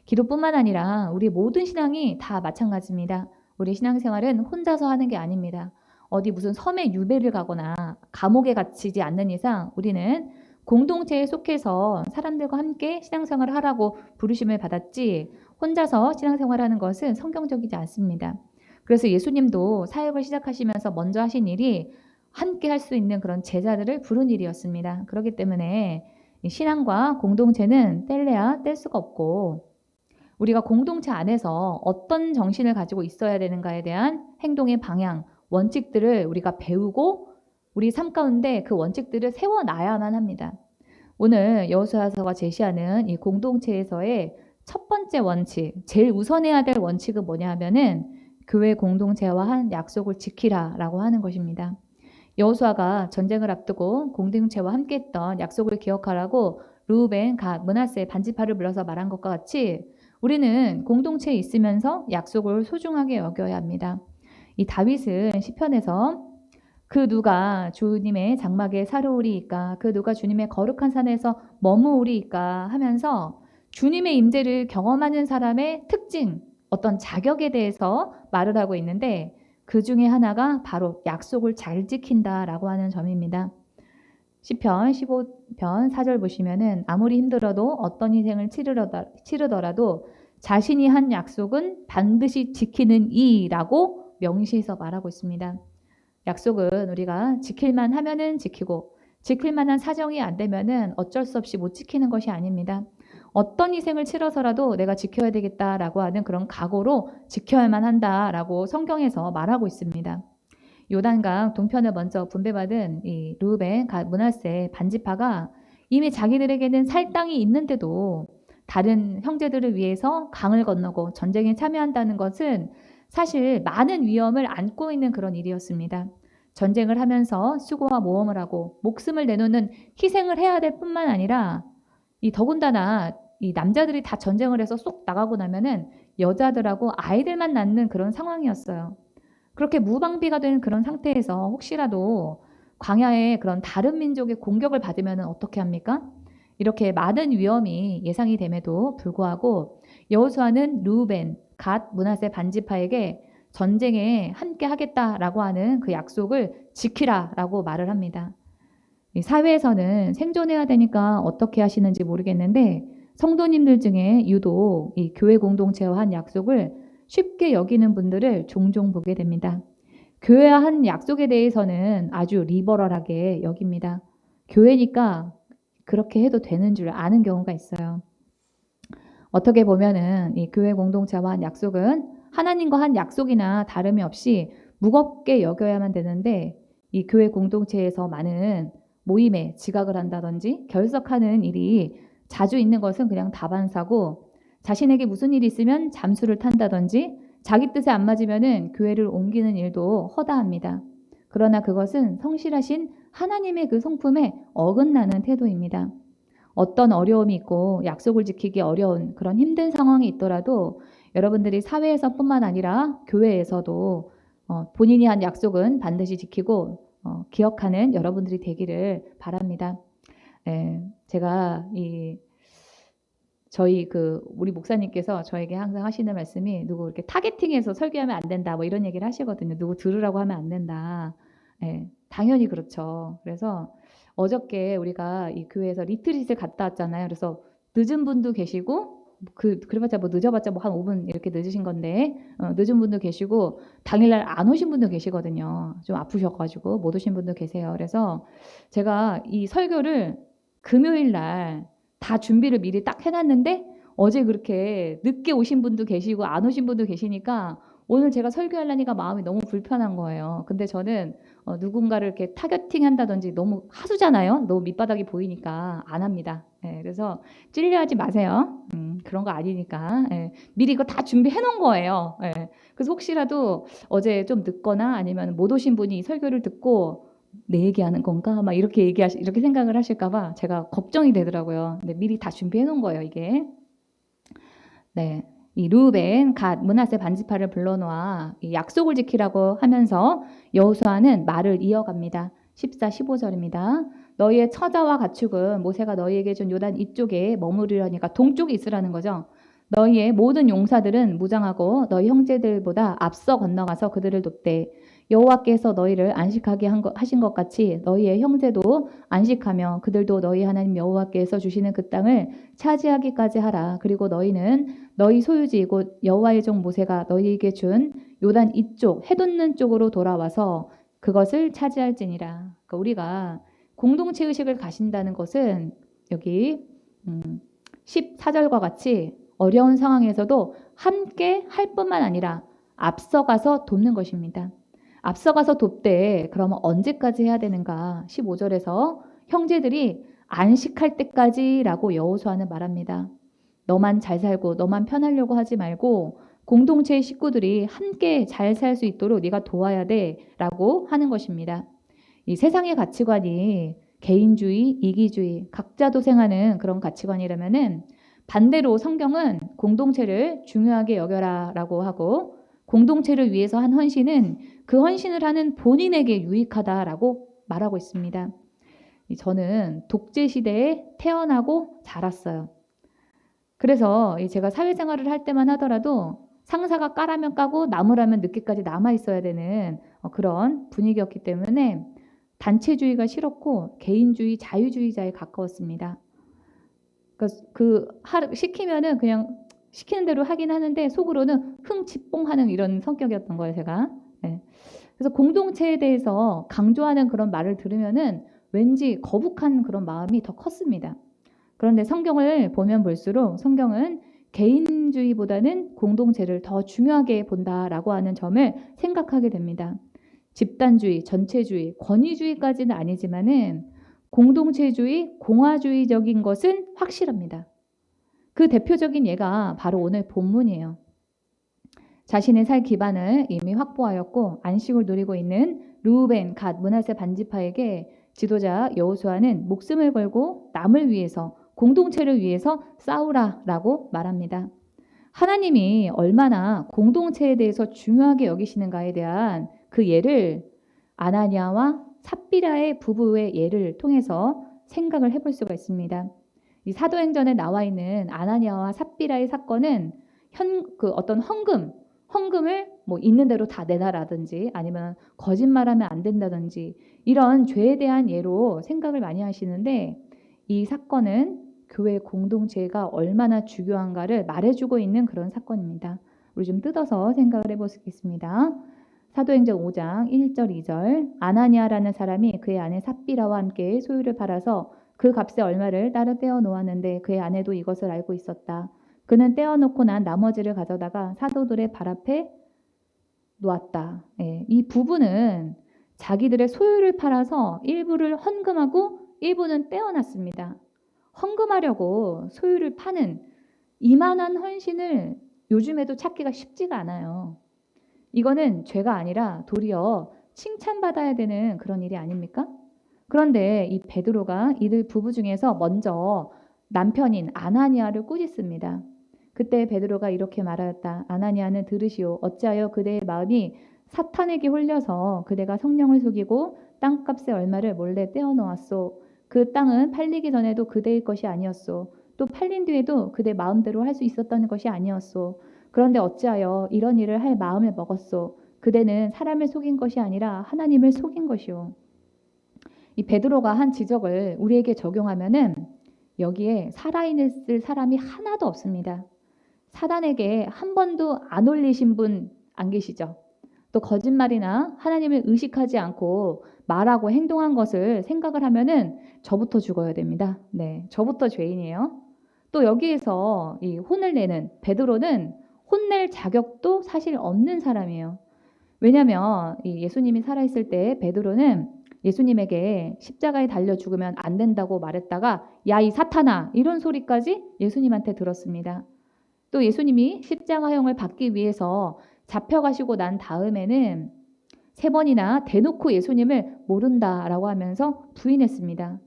기도뿐만 아니라 우리 모든 신앙이 다 마찬가지입니다. 우리 신앙생활은 혼자서 하는 게 아닙니다. 어디 무슨 섬에 유배를 가거나 감옥에 갇히지 않는 이상 우리는 공동체에 속해서 사람들과 함께 신앙생활을 하라고 부르심을 받았지 혼자서 신앙생활하는 것은 성경적이지 않습니다. 그래서 예수님도 사역을 시작하시면서 먼저 하신 일이 함께 할 수 있는 그런 제자들을 부른 일이었습니다. 그렇기 때문에 신앙과 공동체는 뗄래야 뗄 수가 없고 우리가 공동체 안에서 어떤 정신을 가지고 있어야 되는가에 대한 행동의 방향, 원칙들을 우리가 배우고 우리 삶 가운데 그 원칙들을 세워놔야만 합니다. 오늘 여호수아서가 제시하는 이 공동체에서의 첫 번째 원칙, 제일 우선해야 될 원칙은 뭐냐 하면은 교회 공동체와 한 약속을 지키라라고 하는 것입니다. 여호수아가 전쟁을 앞두고 공동체와 함께했던 약속을 기억하라고 르우벤, 갓, 므낫세 반지파를 불러서 말한 것과 같이 우리는 공동체에 있으면서 약속을 소중하게 여겨야 합니다. 이 다윗은 시편에서 그 누가 주님의 장막에 사르우리이까 그 누가 주님의 거룩한 산에서 머무으리이까 하면서 주님의 임재를 경험하는 사람의 특징, 어떤 자격에 대해서 말을 하고 있는데 그 중에 하나가 바로 약속을 잘 지킨다라고 하는 점입니다. 시편 15편 4절 보시면은 아무리 힘들어도 어떤 희생을 치르더라도 자신이 한 약속은 반드시 지키는 이라고 명시해서 말하고 있습니다. 약속은 우리가 지킬만 하면은 지키고 지킬만한 사정이 안 되면은 어쩔 수 없이 못 지키는 것이 아닙니다. 어떤 희생을 치러서라도 내가 지켜야 되겠다라고 하는 그런 각오로 지켜야만 한다라고 성경에서 말하고 있습니다. 요단강 동편을 먼저 분배받은 이 르우벤, 갓, 므낫세 반지파가 이미 자기들에게는 살 땅이 있는데도 다른 형제들을 위해서 강을 건너고 전쟁에 참여한다는 것은 사실 많은 위험을 안고 있는 그런 일이었습니다. 전쟁을 하면서 수고와 모험을 하고 목숨을 내놓는 희생을 해야 될 뿐만 아니라 이 더군다나 이 남자들이 다 전쟁을 해서 쏙 나가고 나면은 여자들하고 아이들만 낳는 그런 상황이었어요. 그렇게 무방비가 된 그런 상태에서 혹시라도 광야에 그런 다른 민족의 공격을 받으면 어떻게 합니까? 이렇게 많은 위험이 예상이 됨에도 불구하고 여호수아는 르우벤, 갓, 므낫세 반지파에게 전쟁에 함께 하겠다라고 하는 그 약속을 지키라라고 말을 합니다. 이 사회에서는 생존해야 되니까 어떻게 하시는지 모르겠는데 성도님들 중에 유독 이 교회 공동체와 한 약속을 쉽게 여기는 분들을 종종 보게 됩니다. 교회와 한 약속에 대해서는 아주 리버럴하게 여깁니다. 교회니까 그렇게 해도 되는 줄 아는 경우가 있어요. 어떻게 보면은 이 교회 공동체와 한 약속은 하나님과 한 약속이나 다름이 없이 무겁게 여겨야만 되는데 이 교회 공동체에서 많은 모임에 지각을 한다든지 결석하는 일이 자주 있는 것은 그냥 다반사고 자신에게 무슨 일이 있으면 잠수를 탄다든지 자기 뜻에 안 맞으면은 교회를 옮기는 일도 허다합니다. 그러나 그것은 성실하신 하나님의 그 성품에 어긋나는 태도입니다. 어떤 어려움이 있고 약속을 지키기 어려운 그런 힘든 상황이 있더라도 여러분들이 사회에서뿐만 아니라 교회에서도 본인이 한 약속은 반드시 지키고 기억하는 여러분들이 되기를 바랍니다. 제가 저희 우리 목사님께서 저에게 항상 하시는 말씀이 누구 이렇게 타겟팅해서 설교하면 안 된다 뭐 이런 얘기를 하시거든요. 누구 들으라고 하면 안 된다. 당연히 그렇죠. 그래서 어저께 우리가 이 교회에서 리트릿을 갔다 왔잖아요. 그래서 늦은 분도 계시고 그래봤자 뭐 늦어봤자 뭐 한 5분 이렇게 늦으신 건데 늦은 분도 계시고 당일날 안 오신 분도 계시거든요. 좀 아프셔가지고 못 오신 분도 계세요. 그래서 제가 이 설교를 금요일날 다 준비를 미리 딱 해놨는데 어제 그렇게 늦게 오신 분도 계시고 안 오신 분도 계시니까 오늘 제가 설교하려니까 마음이 너무 불편한 거예요. 근데 저는 누군가를 이렇게 타겟팅 한다든지 너무 하수잖아요. 너무 밑바닥이 보이니까 안 합니다. 그래서 찔려하지 마세요. 그런 거 아니니까. 미리 이거 다 준비해 놓은 거예요. 그래서 혹시라도 어제 좀 늦거나 아니면 못 오신 분이 이 설교를 듣고 내 얘기하는 건가? 막 이렇게 생각을 하실까봐 제가 걱정이 되더라고요. 근데 미리 다 준비해 놓은 거예요, 이게. 네. 이 르우벤, 갓, 므낫세 반지파를 불러놓아 이 약속을 지키라고 하면서 여호수아는 말을 이어갑니다. 14, 15절입니다. 너희의 처자와 가축은 모세가 너희에게 준 요단 이쪽에 머무르려니까 동쪽에 있으라는 거죠. 너희의 모든 용사들은 무장하고 너희 형제들보다 앞서 건너가서 그들을 돕되 여호와께서 너희를 안식하게 하신 것 같이 너희의 형제도 안식하며 그들도 너희 하나님 여호와께서 주시는 그 땅을 차지하기까지 하라. 그리고 너희는 너희 소유지 곧 여호와의 종 모세가 너희에게 준 요단 이쪽 해돋는 쪽으로 돌아와서 그것을 차지할지니라. 그러니까 우리가 공동체 의식을 가신다는 것은 여기 14절과 같이 어려운 상황에서도 함께 할 뿐만 아니라 앞서가서 돕는 것입니다. 앞서가서 돕되 그러면 언제까지 해야 되는가? 15절에서 형제들이 안식할 때까지라고 여호수아는 말합니다. 너만 잘 살고 너만 편하려고 하지 말고 공동체의 식구들이 함께 잘 살 수 있도록 네가 도와야 돼라고 하는 것입니다. 이 세상의 가치관이 개인주의, 이기주의, 각자 도생하는 그런 가치관이라면은 반대로 성경은 공동체를 중요하게 여겨라라고 하고 공동체를 위해서 한 헌신은 그 헌신을 하는 본인에게 유익하다라고 말하고 있습니다. 저는 독재 시대에 태어나고 자랐어요. 그래서 제가 사회생활을 할 때만 하더라도 상사가 까라면 까고 남으라면 늦게까지 남아 있어야 되는 그런 분위기였기 때문에 단체주의가 싫었고 개인주의, 자유주의자에 가까웠습니다. 시키면은 그냥 시키는 대로 하긴 하는데 속으로는 흥치뽕하는 이런 성격이었던 거예요, 제가. 그래서 공동체에 대해서 강조하는 그런 말을 들으면은 왠지 거북한 그런 마음이 더 컸습니다. 그런데 성경을 보면 볼수록 성경은 개인주의보다는 공동체를 더 중요하게 본다라고 하는 점을 생각하게 됩니다. 집단주의, 전체주의, 권위주의까지는 아니지만은 공동체주의, 공화주의적인 것은 확실합니다. 그 대표적인 예가 바로 오늘 본문이에요. 자신의 살 기반을 이미 확보하였고 안식을 누리고 있는 르우벤, 갓, 므낫세 반지파에게 지도자 여호수아는 목숨을 걸고 남을 위해서 공동체를 위해서 싸우라라고 말합니다. 하나님이 얼마나 공동체에 대해서 중요하게 여기시는가에 대한 그 예를 아나니아와 삽비라의 부부의 예를 통해서 생각을 해볼 수가 있습니다. 이 사도행전에 나와 있는 아나니아와 삽비라의 사건은 어떤 헌금을 뭐 있는 대로 다 내놔라든지 아니면 거짓말하면 안 된다든지 이런 죄에 대한 예로 생각을 많이 하시는데 이 사건은 교회 공동체가 얼마나 중요한가를 말해주고 있는 그런 사건입니다. 우리 좀 뜯어서 생각을 해보겠습니다. 사도행전 5장 1절 2절 아나니아라는 사람이 그의 아내 삽비라와 함께 소유를 팔아서 그 값의 얼마를 따로 떼어 놓았는데 그의 아내도 이것을 알고 있었다. 그는 떼어놓고 난 나머지를 가져다가 사도들의 발 앞에 놓았다. 예, 이 부부는 자기들의 소유를 팔아서 일부를 헌금하고 일부는 떼어놨습니다. 헌금하려고 소유를 파는 이만한 헌신을 요즘에도 찾기가 쉽지가 않아요. 이거는 죄가 아니라 도리어 칭찬받아야 되는 그런 일이 아닙니까? 그런데 이 베드로가 이들 부부 중에서 먼저 남편인 아나니아를 꾸짖습니다. 그때 베드로가 이렇게 말하였다. 아나니아는 들으시오. 어찌하여 그대의 마음이 사탄에게 홀려서 그대가 성령을 속이고 땅값의 얼마를 몰래 떼어놓았소. 그 땅은 팔리기 전에도 그대의 것이 아니었소. 또 팔린 뒤에도 그대 마음대로 할 수 있었던 것이 아니었소. 그런데 어찌하여 이런 일을 할 마음을 먹었소. 그대는 사람을 속인 것이 아니라 하나님을 속인 것이오. 이 베드로가 한 지적을 우리에게 적용하면은 여기에 살아있을 사람이 하나도 없습니다. 사단에게 한 번도 안 올리신 분 안 계시죠? 또 거짓말이나 하나님을 의식하지 않고 말하고 행동한 것을 생각을 하면은 저부터 죽어야 됩니다. 네, 저부터 죄인이에요. 또 여기에서 이 혼을 내는 베드로는 혼낼 자격도 사실 없는 사람이에요. 왜냐하면 이 예수님이 살아있을 때 베드로는 예수님에게 십자가에 달려 죽으면 안 된다고 말했다가 야, 이 사탄아, 이런 소리까지 예수님한테 들었습니다. 또 예수님이 십자가형을 받기 위해서 잡혀가시고 난 다음에는 3번이나 대놓고 예수님을 모른다라고 하면서 부인했습니다.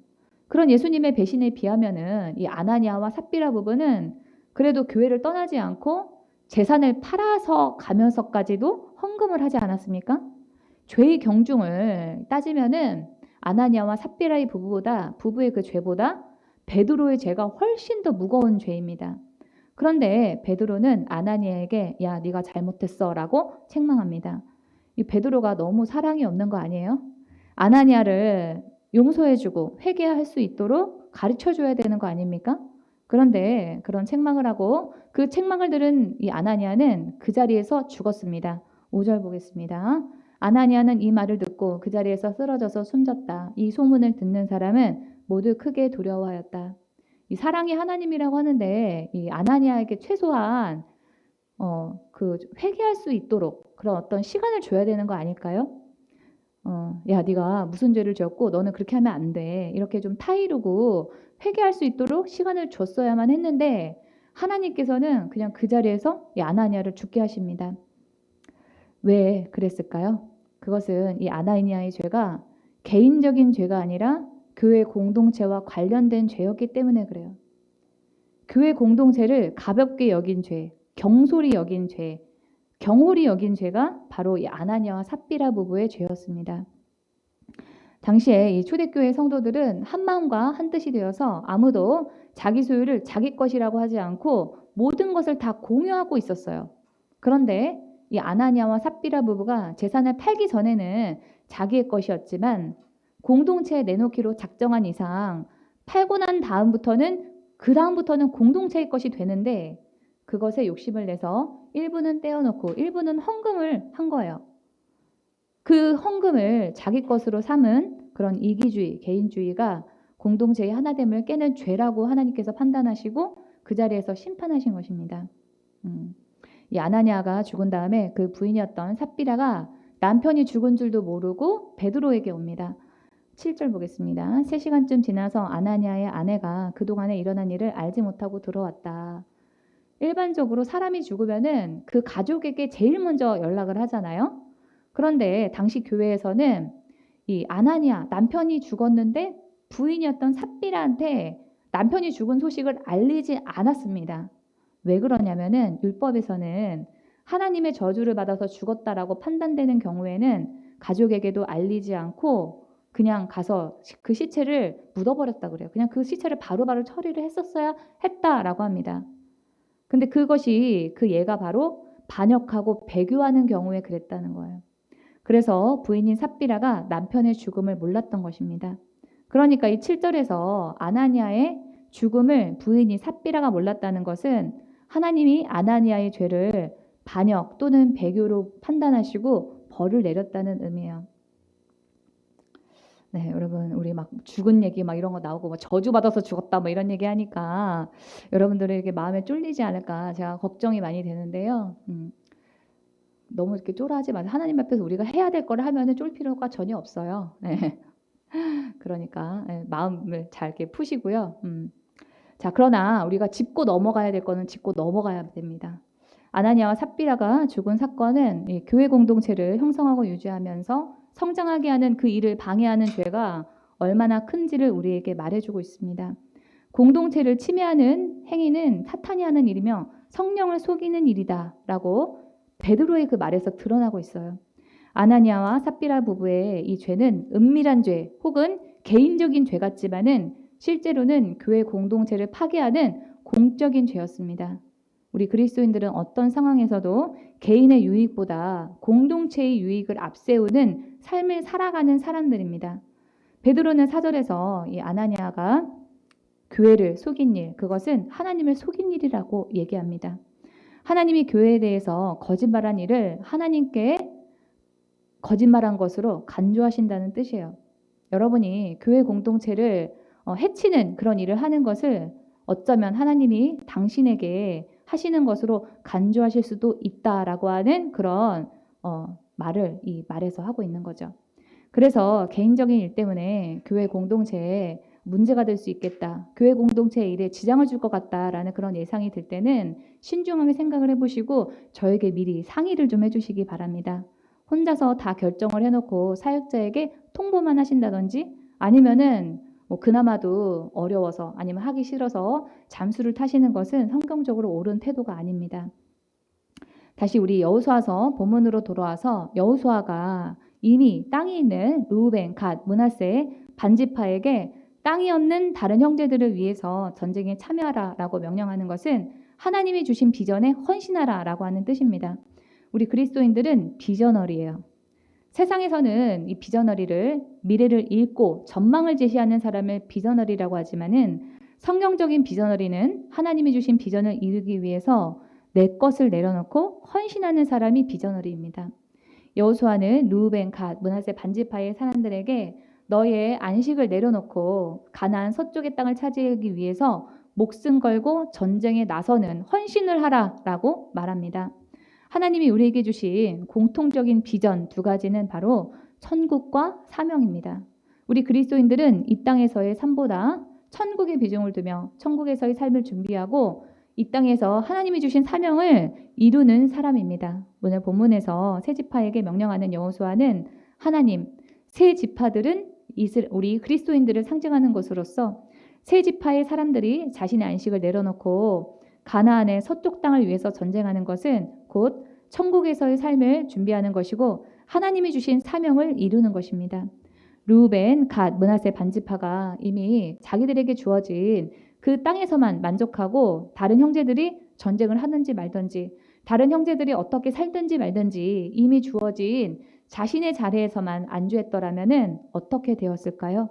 그런 예수님의 배신에 비하면은 이 아나니아와 삽비라 부부는 그래도 교회를 떠나지 않고 재산을 팔아서 가면서까지도 헌금을 하지 않았습니까? 죄의 경중을 따지면은 아나니아와 삽비라의 부부의 그 죄보다 베드로의 죄가 훨씬 더 무거운 죄입니다. 그런데 베드로는 아나니아에게 야, 네가 잘못했어라고 책망합니다. 이 베드로가 너무 사랑이 없는 거 아니에요? 아나니아를 용서해주고 회개할 수 있도록 가르쳐줘야 되는 거 아닙니까? 그런데 그런 책망을 하고 그 책망을 들은 이 아나니아는 그 자리에서 죽었습니다. 5절 보겠습니다. 아나니아는 이 말을 듣고 그 자리에서 쓰러져서 숨졌다. 이 소문을 듣는 사람은 모두 크게 두려워하였다. 이 사랑이 하나님이라고 하는데 이 아나니아에게 최소한 그 회개할 수 있도록 그런 어떤 시간을 줘야 되는 거 아닐까요? 야, 네가 무슨 죄를 지었고 너는 그렇게 하면 안 돼. 이렇게 좀 타이르고 회개할 수 있도록 시간을 줬어야만 했는데 하나님께서는 그냥 그 자리에서 이 아나니아를 죽게 하십니다. 왜 그랬을까요? 그것은 이 아나니아의 죄가 개인적인 죄가 아니라 교회 공동체와 관련된 죄였기 때문에 그래요. 교회 공동체를 가볍게 여긴 죄, 경솔히 여긴 죄, 경홀히 여긴 죄가 바로 이 아나니아와 삽비라 부부의 죄였습니다. 당시에 이 초대교회 성도들은 한 마음과 한 뜻이 되어서 아무도 자기 소유를 자기 것이라고 하지 않고 모든 것을 다 공유하고 있었어요. 그런데 이 아나니아와 삽비라 부부가 재산을 팔기 전에는 자기의 것이었지만 공동체에 내놓기로 작정한 이상 팔고 난 다음부터는 공동체의 것이 되는데 그것에 욕심을 내서 일부는 떼어놓고 일부는 헌금을 한 거예요. 그 헌금을 자기 것으로 삼은 그런 이기주의, 개인주의가 공동체의 하나됨을 깨는 죄라고 하나님께서 판단하시고 그 자리에서 심판하신 것입니다. 이 아나니아가 죽은 다음에 그 부인이었던 삽비라가 남편이 죽은 줄도 모르고 베드로에게 옵니다. 7절 보겠습니다. 3시간쯤 지나서 아나니아의 아내가 그동안에 일어난 일을 알지 못하고 들어왔다. 일반적으로 사람이 죽으면은 그 가족에게 제일 먼저 연락을 하잖아요. 그런데 당시 교회에서는 이 아나니아 남편이 죽었는데 부인이었던 삽비라한테 남편이 죽은 소식을 알리지 않았습니다. 왜 그러냐면은 율법에서는 하나님의 저주를 받아서 죽었다라고 판단되는 경우에는 가족에게도 알리지 않고 그냥 가서 그 시체를 묻어버렸다 그래요. 그냥 그 시체를 바로바로 처리를 했었어야 했다라고 합니다. 근데 그것이 그 예가 바로 반역하고 배교하는 경우에 그랬다는 거예요. 그래서 부인인 삽비라가 남편의 죽음을 몰랐던 것입니다. 그러니까 이 7절에서 아나니아의 죽음을 부인인 삽비라가 몰랐다는 것은 하나님이 아나니아의 죄를 반역 또는 배교로 판단하시고 벌을 내렸다는 의미예요. 네, 여러분 우리 막 죽은 얘기 막 이런 거 나오고 뭐 저주 받아서 죽었다 뭐 이런 얘기 하니까 여러분들에게 마음에 쫄리지 않을까 제가 걱정이 많이 되는데요. 너무 이렇게 쫄아하지 마세요. 하나님 앞에서 우리가 해야 될 거를 하면은 쫄 필요가 전혀 없어요. 네. 그러니까 마음을 잘 이렇게 푸시고요. 자, 그러나 우리가 짚고 넘어가야 될 거는 짚고 넘어가야 됩니다. 아나니아와 삽비라가 죽은 사건은 이 교회 공동체를 형성하고 유지하면서 성장하게 하는 그 일을 방해하는 죄가 얼마나 큰지를 우리에게 말해주고 있습니다. 공동체를 침해하는 행위는 사탄이 하는 일이며 성령을 속이는 일이다라고 베드로의 그 말에서 드러나고 있어요. 아나니아와 삽비라 부부의 이 죄는 은밀한 죄 혹은 개인적인 죄 같지만은 실제로는 교회 공동체를 파괴하는 공적인 죄였습니다. 우리 그리스도인들은 어떤 상황에서도 개인의 유익보다 공동체의 유익을 앞세우는 삶을 살아가는 사람들입니다. 베드로는 4절에서 이 아나니아가 교회를 속인 일, 그것은 하나님을 속인 일이라고 얘기합니다. 하나님이 교회에 대해서 거짓말한 일을 하나님께 거짓말한 것으로 간주하신다는 뜻이에요. 여러분이 교회 공동체를 해치는 그런 일을 하는 것을 어쩌면 하나님이 당신에게 하시는 것으로 간주하실 수도 있다라고 하는 그런 말을 이 말에서 하고 있는 거죠. 그래서 개인적인 일 때문에 교회 공동체에 문제가 될 수 있겠다. 교회 공동체의 일에 지장을 줄 것 같다라는 그런 예상이 들 때는 신중하게 생각을 해보시고 저에게 미리 상의를 좀 해주시기 바랍니다. 혼자서 다 결정을 해놓고 사역자에게 통보만 하신다든지 아니면은 뭐 그나마도 어려워서 아니면 하기 싫어서 잠수를 타시는 것은 성경적으로 옳은 태도가 아닙니다. 다시 우리 여호수아서 본문으로 돌아와서 여호수아가 이미 땅이 있는 루벤, 갓, 므낫세 반지파에게 땅이 없는 다른 형제들을 위해서 전쟁에 참여하라라고 명령하는 것은 하나님이 주신 비전에 헌신하라라고 하는 뜻입니다. 우리 그리스도인들은 비저너리예요. 세상에서는 이 비저너리를 미래를 읽고 전망을 제시하는 사람을 비저너리라고 하지만은 성경적인 비저너리는 하나님이 주신 비전을 이루기 위해서 내 것을 내려놓고 헌신하는 사람이 비저너리입니다. 여호수아는 루벤, 갓, 므낫세 반지파의 사람들에게 너의 안식을 내려놓고 가나안 서쪽의 땅을 차지하기 위해서 목숨 걸고 전쟁에 나서는 헌신을 하라라고 말합니다. 하나님이 우리에게 주신 공통적인 비전 두 가지는 바로 천국과 사명입니다. 우리 그리스도인들은 이 땅에서의 삶보다 천국에 비중을 두며 천국에서의 삶을 준비하고 이 땅에서 하나님이 주신 사명을 이루는 사람입니다. 오늘 본문에서 세 지파에게 명령하는 여호수아는 하나님, 세 지파들은 우리 그리스도인들을 상징하는 것으로서 세 지파의 사람들이 자신의 안식을 내려놓고 가나안의 서쪽 땅을 위해서 전쟁하는 것은 곧 천국에서의 삶을 준비하는 것이고 하나님이 주신 사명을 이루는 것입니다. 루벤, 갓, 므낫세 반지파가 이미 자기들에게 주어진 그 땅에서만 만족하고 다른 형제들이 전쟁을 하든지 말든지 다른 형제들이 어떻게 살든지 말든지 이미 주어진 자신의 자리에서만 안주했더라면은 어떻게 되었을까요?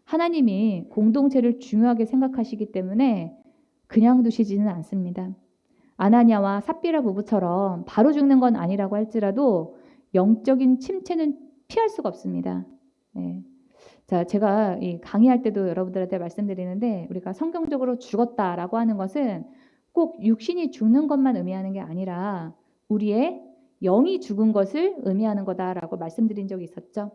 하나님이 공동체를 중요하게 생각하시기 때문에 그냥 두시지는 않습니다. 아나니아와 삽비라 부부처럼 바로 죽는 건 아니라고 할지라도 영적인 침체는 피할 수가 없습니다. 네. 자, 제가 이 강의할 때도 여러분들한테 말씀드리는데 우리가 성경적으로 죽었다라고 하는 것은 꼭 육신이 죽는 것만 의미하는 게 아니라 우리의 영이 죽은 것을 의미하는 거다라고 말씀드린 적이 있었죠.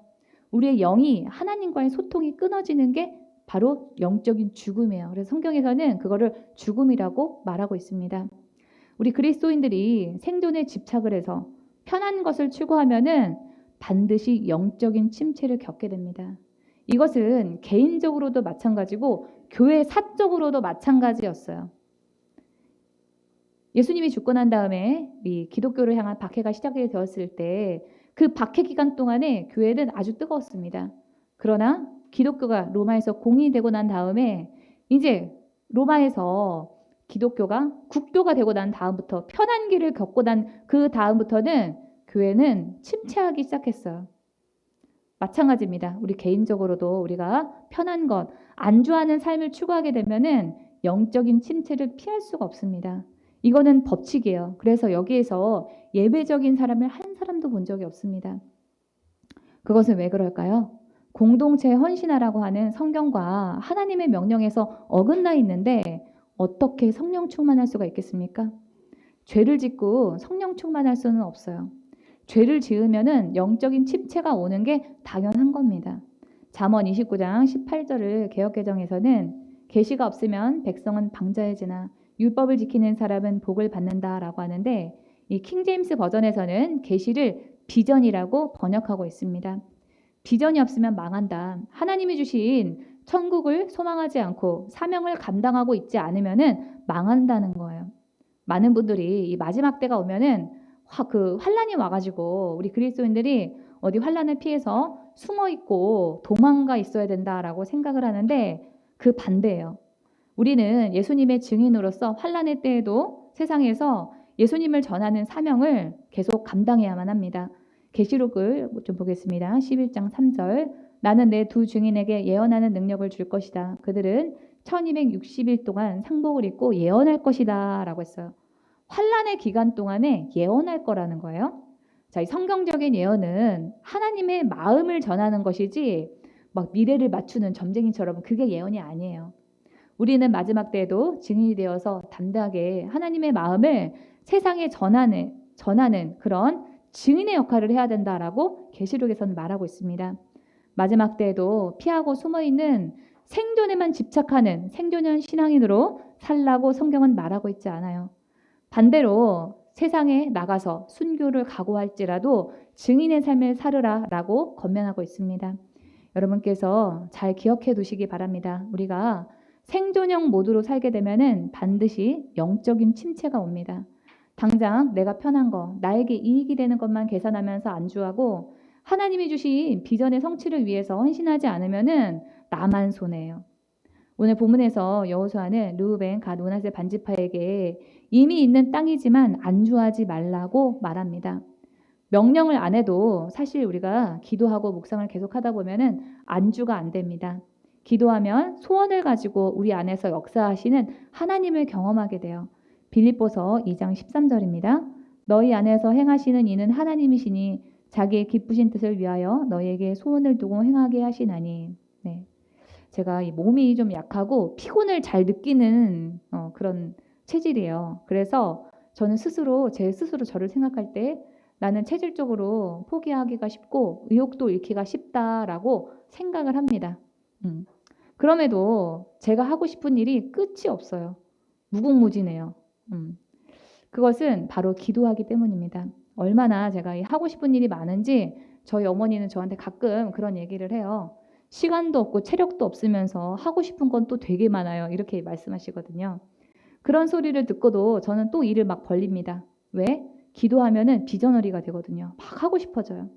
우리의 영이 하나님과의 소통이 끊어지는 게 바로 영적인 죽음이에요. 그래서 성경에서는 그거를 죽음이라고 말하고 있습니다. 우리 그리스도인들이 생존에 집착을 해서 편한 것을 추구하면은 반드시 영적인 침체를 겪게 됩니다. 이것은 개인적으로도 마찬가지고 교회 사적으로도 마찬가지였어요. 예수님이 죽고 난 다음에 이 기독교를 향한 박해가 시작이 되었을 때 그 박해 기간 동안에 교회는 아주 뜨거웠습니다. 그러나 기독교가 로마에서 공인되고 난 다음에 이제 로마에서 기독교가 국교가 되고 난 다음부터 편한 길을 겪고 난 그 다음부터는 교회는 침체하기 시작했어요. 마찬가지입니다. 우리 개인적으로도 우리가 편한 것, 안주하는 삶을 추구하게 되면은 영적인 침체를 피할 수가 없습니다. 이거는 법칙이에요. 그래서 여기에서 예배적인 사람을 한 사람도 본 적이 없습니다. 그것은 왜 그럴까요? 공동체에 헌신하라고 하는 성경과 하나님의 명령에서 어긋나 있는데 어떻게 성령 충만할 수가 있겠습니까? 죄를 짓고 성령 충만할 수는 없어요. 죄를 지으면은 영적인 침체가 오는 게 당연한 겁니다. 잠언 29장 18절을 개역개정에서는 계시가 없으면 백성은 방자해지나 율법을 지키는 사람은 복을 받는다라고 하는데 이 킹제임스 버전에서는 계시를 비전이라고 번역하고 있습니다. 비전이 없으면 망한다. 하나님이 주신 천국을 소망하지 않고 사명을 감당하고 있지 않으면은 망한다는 거예요. 많은 분들이 이 마지막 때가 오면은 환란이 와가지고 우리 그리스도인들이 어디 환란을 피해서 숨어 있고 도망가 있어야 된다라고 생각을 하는데 그 반대예요. 우리는 예수님의 증인으로서 환란의 때에도 세상에서 예수님을 전하는 사명을 계속 감당해야만 합니다. 계시록을 좀 보겠습니다. 11장 3절. 나는 내 두 증인에게 예언하는 능력을 줄 것이다. 그들은 1260일 동안 상복을 입고 예언할 것이다 라고 했어요. 환란의 기간 동안에 예언할 거라는 거예요. 자, 이 성경적인 예언은 하나님의 마음을 전하는 것이지 막 미래를 맞추는 점쟁이처럼 그게 예언이 아니에요. 우리는 마지막 때에도 증인이 되어서 담대하게 하나님의 마음을 세상에 전하는 그런 증인의 역할을 해야 된다라고 계시록에서는 말하고 있습니다. 마지막 때에도 피하고 숨어있는 생존에만 집착하는 생존형 신앙인으로 살라고 성경은 말하고 있지 않아요. 반대로 세상에 나가서 순교를 각오할지라도 증인의 삶을 살으라라고 권면하고 있습니다. 여러분께서 잘 기억해 두시기 바랍니다. 우리가 생존형 모드로 살게 되면은 반드시 영적인 침체가 옵니다. 당장 내가 편한 거, 나에게 이익이 되는 것만 계산하면서 안주하고 하나님이 주신 비전의 성취를 위해서 헌신하지 않으면은 나만 손해예요. 오늘 본문에서 여호수아는 르우벤, 갓, 므낫세 반지파에게 이미 있는 땅이지만 안주하지 말라고 말합니다. 명령을 안 해도 사실 우리가 기도하고 묵상을 계속하다 보면은 안주가 안 됩니다. 기도하면 소원을 가지고 우리 안에서 역사하시는 하나님을 경험하게 돼요. 빌립보서 2장 13절입니다. 너희 안에서 행하시는 이는 하나님이시니 자기의 기쁘신 뜻을 위하여 너희에게 소원을 두고 행하게 하시나니. 네. 제가 이 몸이 좀 약하고 피곤을 잘 느끼는 그런 체질이에요. 그래서 저는 제 스스로 저를 생각할 때 나는 체질적으로 포기하기가 쉽고 의욕도 잃기가 쉽다라고 생각을 합니다. 그럼에도 제가 하고 싶은 일이 끝이 없어요. 무궁무진해요. 그것은 바로 기도하기 때문입니다. 얼마나 제가 하고 싶은 일이 많은지 저희 어머니는 저한테 가끔 그런 얘기를 해요. 시간도 없고 체력도 없으면서 하고 싶은 건 또 되게 많아요. 이렇게 말씀하시거든요. 그런 소리를 듣고도 저는 또 일을 막 벌립니다. 왜? 기도하면은 비전어리가 되거든요. 막 하고 싶어져요.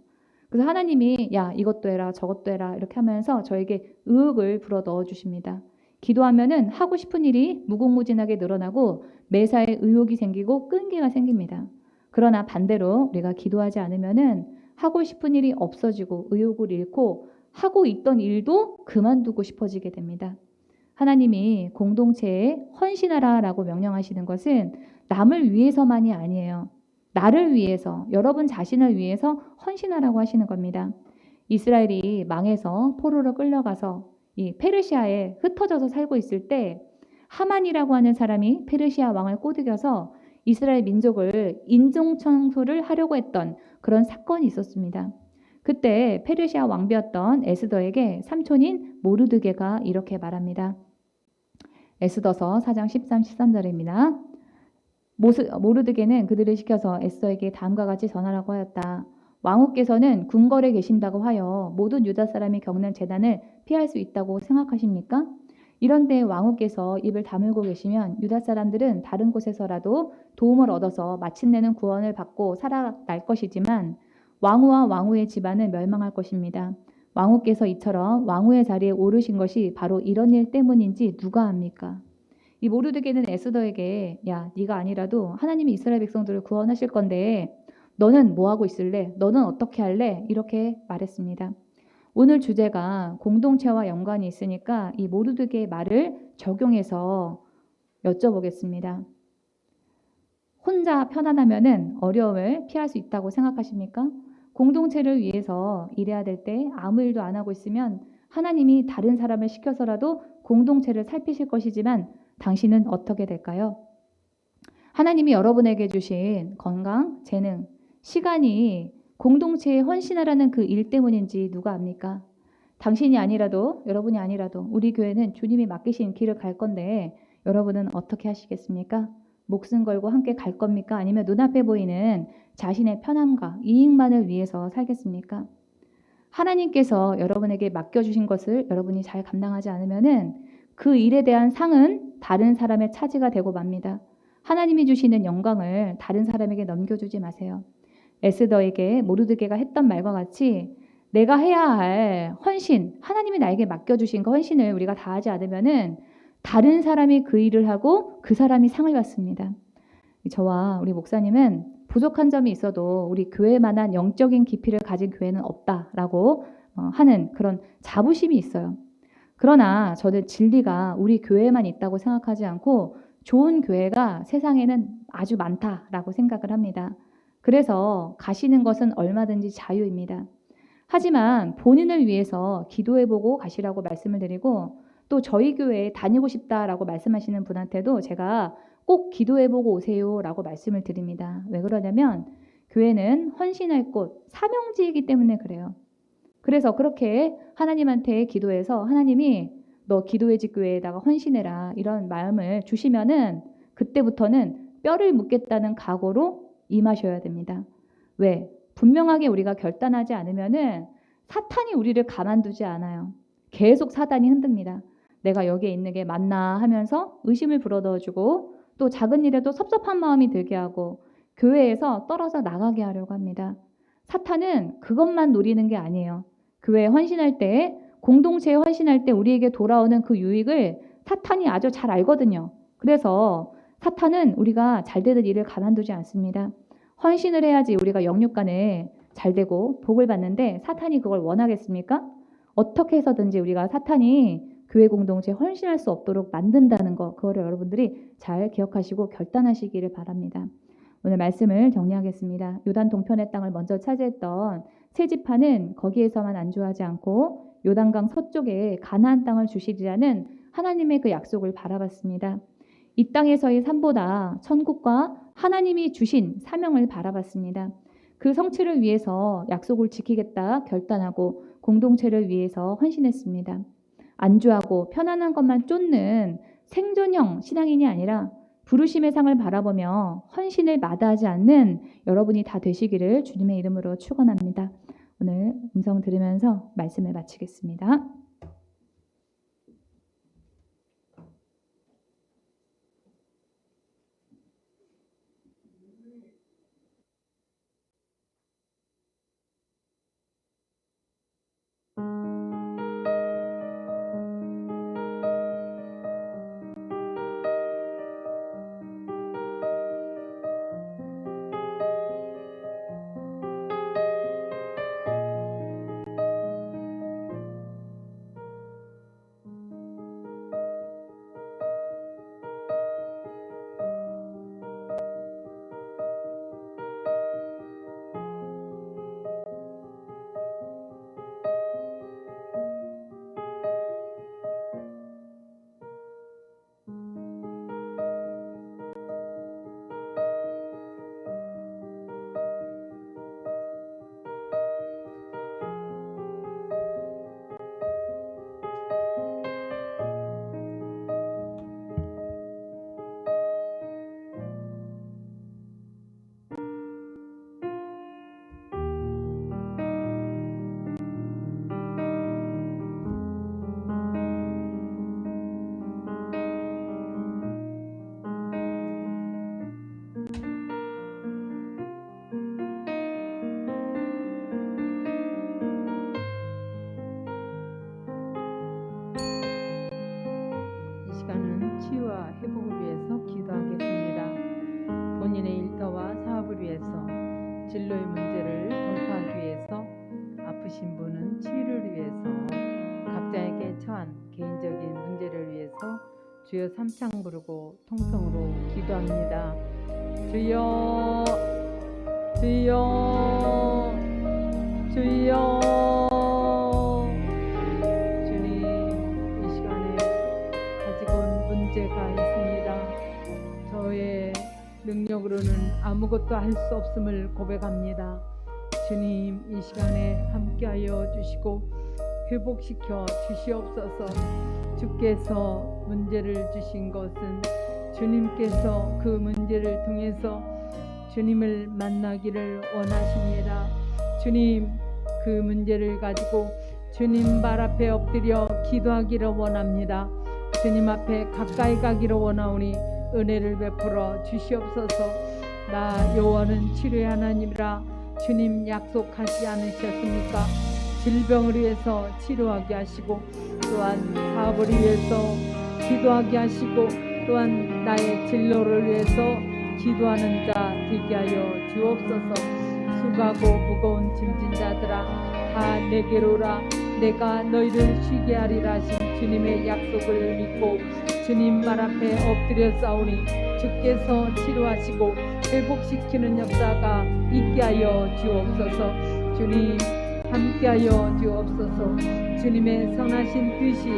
그래서 하나님이 야 이것도 해라 저것도 해라 이렇게 하면서 저에게 의욕을 불어 넣어 주십니다. 기도하면은 하고 싶은 일이 무궁무진하게 늘어나고 매사에 의욕이 생기고 끈기가 생깁니다. 그러나 반대로 우리가 기도하지 않으면은 하고 싶은 일이 없어지고 의욕을 잃고 하고 있던 일도 그만두고 싶어지게 됩니다. 하나님이 공동체에 헌신하라라고 명령하시는 것은 남을 위해서만이 아니에요. 나를 위해서, 여러분 자신을 위해서 헌신하라고 하시는 겁니다. 이스라엘이 망해서 포로로 끌려가서 이 페르시아에 흩어져서 살고 있을 때 하만이라고 하는 사람이 페르시아 왕을 꼬드겨서 이스라엘 민족을 인종청소를 하려고 했던 그런 사건이 있었습니다. 그때 페르시아 왕비였던 에스더에게 삼촌인 모르드게가 이렇게 말합니다. 에스더서 4장 13, 13절입니다. 모르드게는 그들을 시켜서 에스더에게 다음과 같이 전하라고 하였다. 왕후께서는 궁궐에 계신다고 하여 모든 유다 사람이 겪는 재난을 피할 수 있다고 생각하십니까? 이런데 왕후께서 입을 다물고 계시면 유다 사람들은 다른 곳에서라도 도움을 얻어서 마침내는 구원을 받고 살아날 것이지만 왕후와 왕후의 집안은 멸망할 것입니다. 왕후께서 이처럼 왕후의 자리에 오르신 것이 바로 이런 일 때문인지 누가 압니까? 이 모르드게는 에스더에게 야 네가 아니라도 하나님이 이스라엘 백성들을 구원하실 건데 너는 뭐하고 있을래? 너는 어떻게 할래? 이렇게 말했습니다. 오늘 주제가 공동체와 연관이 있으니까 이 모르드게의 말을 적용해서 여쭤보겠습니다. 혼자 편안하면은 어려움을 피할 수 있다고 생각하십니까? 공동체를 위해서 일해야 될 때 아무 일도 안 하고 있으면 하나님이 다른 사람을 시켜서라도 공동체를 살피실 것이지만 당신은 어떻게 될까요? 하나님이 여러분에게 주신 건강, 재능, 시간이 공동체에 헌신하라는 그 일 때문인지 누가 압니까? 당신이 아니라도, 여러분이 아니라도 우리 교회는 주님이 맡기신 길을 갈 건데 여러분은 어떻게 하시겠습니까? 목숨 걸고 함께 갈 겁니까? 아니면 눈앞에 보이는 자신의 편함과 이익만을 위해서 살겠습니까? 하나님께서 여러분에게 맡겨주신 것을 여러분이 잘 감당하지 않으면은 그 일에 대한 상은 다른 사람의 차지가 되고 맙니다. 하나님이 주시는 영광을 다른 사람에게 넘겨주지 마세요. 에스더에게 모르드게가 했던 말과 같이 내가 해야 할 헌신, 하나님이 나에게 맡겨주신 그 헌신을 우리가 다하지 않으면은 다른 사람이 그 일을 하고 그 사람이 상을 받습니다. 저와 우리 목사님은 부족한 점이 있어도 우리 교회만한 영적인 깊이를 가진 교회는 없다라고 하는 그런 자부심이 있어요. 그러나 저는 진리가 우리 교회만 있다고 생각하지 않고 좋은 교회가 세상에는 아주 많다라고 생각을 합니다. 그래서 가시는 것은 얼마든지 자유입니다. 하지만 본인을 위해서 기도해보고 가시라고 말씀을 드리고 또 저희 교회에 다니고 싶다라고 말씀하시는 분한테도 제가 꼭 기도해보고 오세요라고 말씀을 드립니다. 왜 그러냐면 교회는 헌신할 곳, 사명지이기 때문에 그래요. 그래서 그렇게 하나님한테 기도해서 하나님이 너 기도의 집 교회에다가 헌신해라 이런 마음을 주시면은 그때부터는 뼈를 묻겠다는 각오로 임하셔야 됩니다. 왜? 분명하게 우리가 결단하지 않으면은 사탄이 우리를 가만두지 않아요. 계속 사단이 흔듭니다. 내가 여기에 있는 게 맞나 하면서 의심을 불어넣어주고 또 작은 일에도 섭섭한 마음이 들게 하고 교회에서 떨어져 나가게 하려고 합니다. 사탄은 그것만 노리는 게 아니에요. 교회에 헌신할 때, 공동체에 헌신할 때 우리에게 돌아오는 그 유익을 사탄이 아주 잘 알거든요. 그래서 사탄은 우리가 잘 되는 일을 가만두지 않습니다. 헌신을 해야지 우리가 영육간에 잘 되고 복을 받는데 사탄이 그걸 원하겠습니까? 어떻게 해서든지 우리가 사탄이 교회 공동체에 헌신할 수 없도록 만든다는 거, 그거를 여러분들이 잘 기억하시고 결단하시기를 바랍니다. 오늘 말씀을 정리하겠습니다. 요단 동편의 땅을 먼저 차지했던 세 지파는 거기에서만 안주하지 않고 요단강 서쪽에 가나안 땅을 주시리라는 하나님의 그 약속을 바라봤습니다. 이 땅에서의 삶보다 천국과 하나님이 주신 사명을 바라봤습니다. 그 성취를 위해서 약속을 지키겠다 결단하고 공동체를 위해서 헌신했습니다. 안주하고 편안한 것만 쫓는 생존형 신앙인이 아니라 부르심의 상을 바라보며 헌신을 마다하지 않는 여러분이 다 되시기를 주님의 이름으로 축원합니다. 오늘 음성 들으면서 말씀을 마치겠습니다. 치유와 회복을 위해서 기도하겠습니다. 본인의 일터와 사업을 위해서 진로의 문제를 돌파하기 위해서 아프신 분은 치유를 위해서 각자에게 처한 개인적인 문제를 위해서 주여 삼창 부르고 통성으로 기도합니다. 주여 주여 주여. 주님, 이 시간에 가지고 온 문제가 있습니다. 저의 능력으로는 아무것도 할 수 없음을 고백합니다. 주님, 이 시간에 함께하여 주시고 회복시켜 주시옵소서. 주께서 문제를 주신 것은 주님께서 그 문제를 통해서 주님을 만나기를 원하십니다. 주님, 그 문제를 가지고 주님 발 앞에 엎드려 기도하기를 원합니다. 주님 앞에 가까이 가기를 원하오니 은혜를 베풀어 주시옵소서. 나 여호와는 치료의 하나님이라 주님 약속하지 않으셨습니까? 질병을 위해서 치료하게 하시고 또한 사업을 위해서 기도하게 하시고 또한 나의 진로를 위해서 기도하는 자 되게 하여 주옵소서. 수고하고 무거운 짐진 자들아 다 내게로 오라. 내가 너희를 쉬게 하리라 하신 주님의 약속을 믿고 주님 말 앞에 엎드려 싸우니 주께서 치료하시고 회복시키는 역사가 있게 하여 주옵소서. 주님 함께하여 주옵소서. 주님의 선하신 뜻이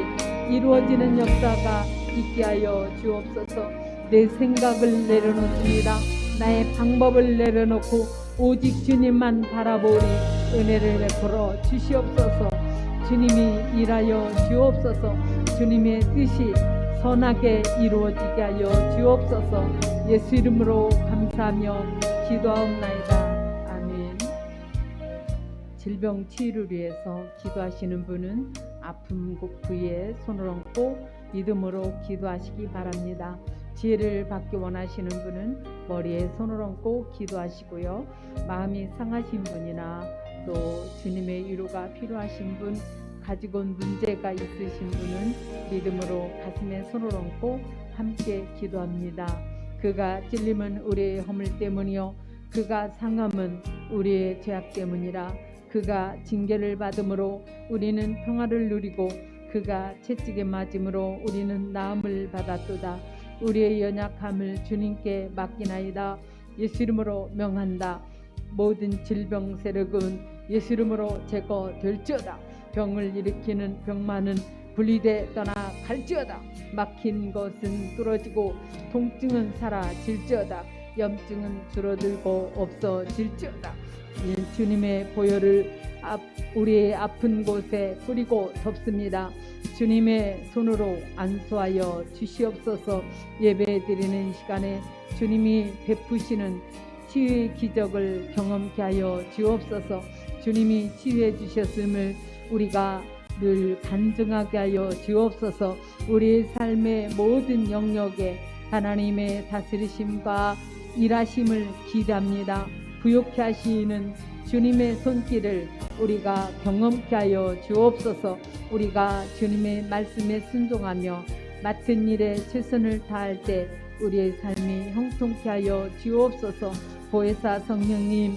이루어지는 역사가 있게 하여 주옵소서. 내 생각을 내려놓습니다. 나의 방법을 내려놓고 오직 주님만 바라보니 은혜를 베풀어 주시옵소서. 주님이 일하여 주옵소서. 주님의 뜻이 선하게 이루어지게 하여 주옵소서. 예수 이름으로 감사하며 기도하옵나이다. 아멘. 질병 치유를 위해서 기도하시는 분은 아픔 부위에 손을 얹고 믿음으로 기도하시기 바랍니다. 지혜를 받기 원하시는 분은 머리에 손을 얹고 기도하시고요. 마음이 상하신 분이나 또 주님의 위로가 필요하신 분, 가지고 온 문제가 있으신 분은 믿음으로 가슴에 손을 얹고 함께 기도합니다. 그가 찔림은 우리의 허물 때문이요 그가 상함은 우리의 죄악 때문이라. 그가 징계를 받음으로 우리는 평화를 누리고 그가 채찍에 맞음으로 우리는 나음을 받았도다. 우리의 연약함을 주님께 맡기나이다. 예수 이름으로 명한다. 모든 질병 세력은 예수 이름으로 제거될지어다. 병을 일으키는 병만은 분리돼 떠나 갈지어다. 막힌 것은 뚫어지고 통증은 사라질지어다. 염증은 줄어들고 없어질지어다. 주님의 보혈을 우리의 아픈 곳에 뿌리고 덮습니다. 주님의 손으로 안수하여 주시옵소서. 예배 드리는 시간에 주님이 베푸시는 치유의 기적을 경험케 하여 주옵소서. 주님이 치유해 주셨음을 우리가 늘 간증하게 하여 주옵소서. 우리의 삶의 모든 영역에 하나님의 다스리심과 일하심을 기대합니다. 부욕케 하시는 주님의 손길을 우리가 경험케 하여 주옵소서. 우리가 주님의 말씀에 순종하며 맡은 일에 최선을 다할 때 우리의 삶이 형통케 하여 주옵소서. 보혜사 성령님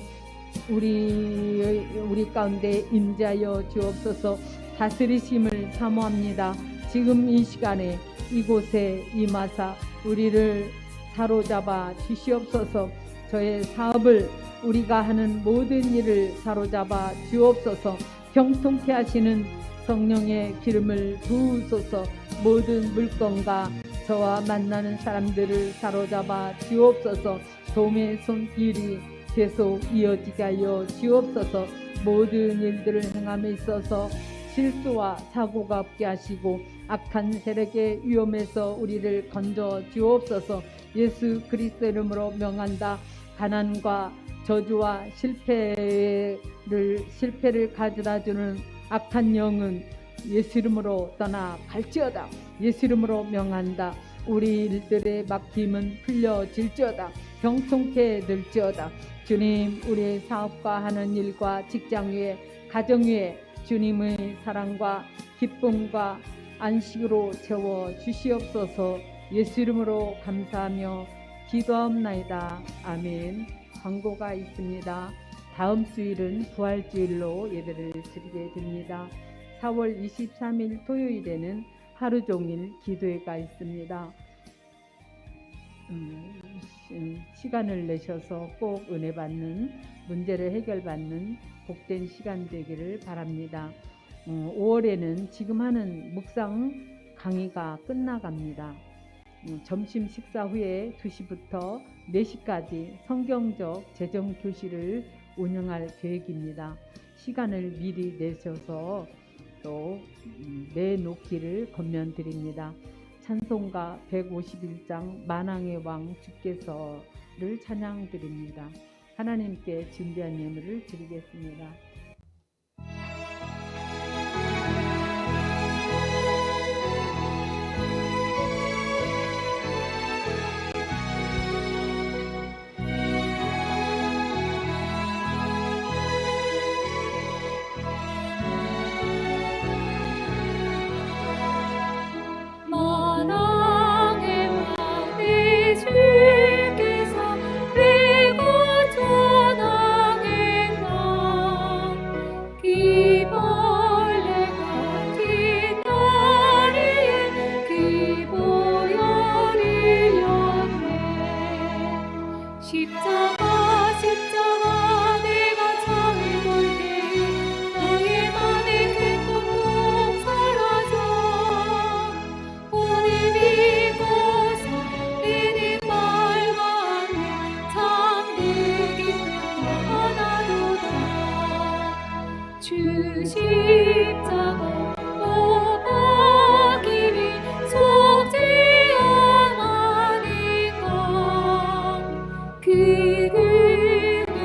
우리 가운데 임재하여 주옵소서. 다스리심을 사모합니다. 지금 이 시간에 이곳에 임하사 우리를 사로잡아 주시옵소서. 저의 사업을 우리가 하는 모든 일을 사로잡아 주옵소서. 경통케 하시는 성령의 기름을 부으소서. 모든 물건과 저와 만나는 사람들을 사로잡아 주옵소서. 도움의 손길이 계속 이어지게 하여 주옵소서. 모든 일들을 행함에 있어서 실수와 사고가 없게 하시고 악한 세력의 위험에서 우리를 건져 주옵소서. 예수 그리스도 이름으로 명한다. 가난과 저주와 실패를 가져다주는 악한 영은 예수 이름으로 떠나 갈지어다. 예수 이름으로 명한다. 우리 일들의 막힘은 풀려질지어다. 경통케 될지어다. 주님, 우리의 사업과 하는 일과 직장 위에 가정 위에 주님의 사랑과 기쁨과 안식으로 채워 주시옵소서. 예수 이름으로 감사하며 기도하옵나이다. 아멘. 광고가 있습니다. 다음 주일은 부활주일로 예배를 드리게 됩니다. 4월 23일 토요일에는 하루 종일 기도회가 있습니다. 시간을 내셔서 꼭 은혜 받는, 문제를 해결받는 복된 시간 되기를 바랍니다. 5월에는 지금 하는 묵상 강의가 끝나갑니다. 점심 식사 후에 2시부터 4시까지 성경적 재정 교실을 운영할 계획입니다. 시간을 미리 내셔서 또 내놓기를 권면드립니다. 찬송가 151장 만왕의 왕 주께서를 찬양드립니다. 하나님께 준비한 예물을 드리겠습니다. 만왕의 왕 내 주께서 그리고 전왕의 왕 기벌레가 뒷다리에 기보혈이 였네 십자가 내가 창을 볼 때에 나의 맘의 큰 고통 사라져 오늘 믿고서 내는 말과 안에 잠들기 원하노라 주 십자가 못 박임이 속지 않으니까 그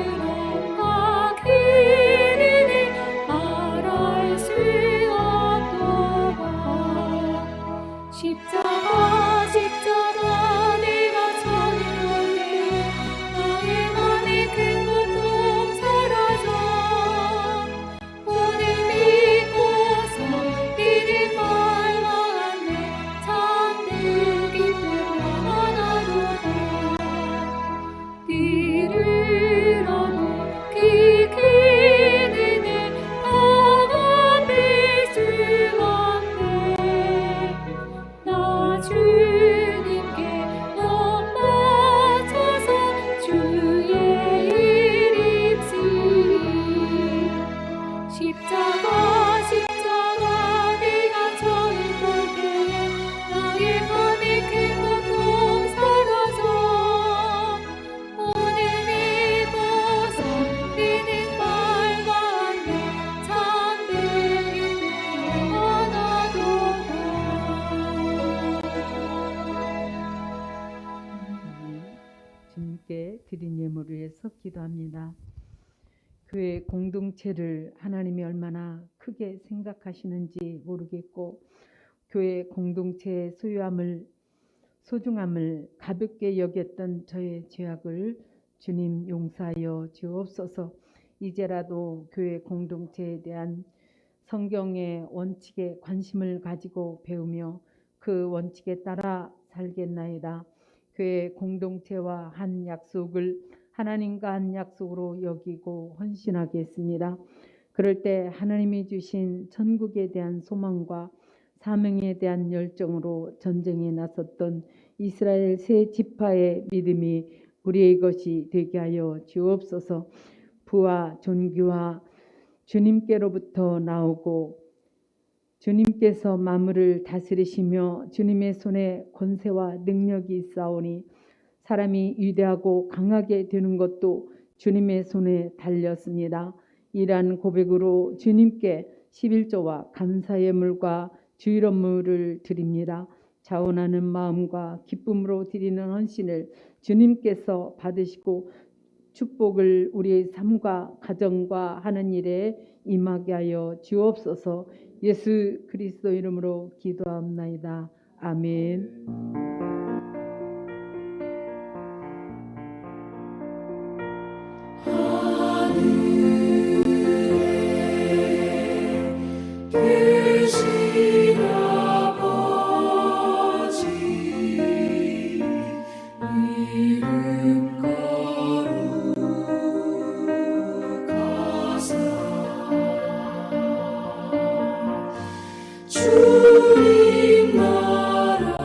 그릇과 기름이 말할 수 없도다 십자가 내가 전을 볼때 나의 맘의 큰 고통 사라져 오늘 믿고서 이른 말과 안에 잠들기 원하노라 들으라고 그 그늘에 다가빌 수밖에 나 주님께 몸 바쳐서 주의 일 입으리 십자가 내가 전을 볼 때에 나의 맘의 큰 고통 사라져 오늘 믿고서 내는 말과 안에 잠들기 원하도다 주님께 드린 예물을 위해서 기도합니다. 교회 공동체를 하나님이 얼마나 크게 생각하시는지 모르겠고 교회 공동체의 소중함을 가볍게 여겼던 저의 죄악을 주님 용서하여 주옵소서. 이제라도 교회 공동체에 대한 성경의 원칙에 관심을 가지고 배우며 그 원칙에 따라 살겠나이다. 교회 공동체와 한 약속을 하나님과 한 약속으로 여기고 헌신하겠습니다. 그럴 때 하나님이 주신 천국에 대한 소망과 사명에 대한 열정으로 전쟁에 나섰던 이스라엘 세 지파의 믿음이 우리의 것이 되게 하여 주옵소서. 부와 존귀와 주님께로부터 나오고 주님께서 만물을 다스리시며 주님의 손에 권세와 능력이 있사오니 사람이 위대하고 강하게 되는 것도 주님의 손에 달렸습니다. 이러한 고백으로 주님께 11조와 감사 예물과 주일업물을 드립니다. 자원하는 마음과 기쁨으로 드리는 헌신을 주님께서 받으시고 축복을 우리의 삶과 가정과 하는 일에 임하게 하여 주옵소서. 예수 그리스도 이름으로 기도합나이다. 아멘. 계신 아버지 이름 거룩하사 주님 나라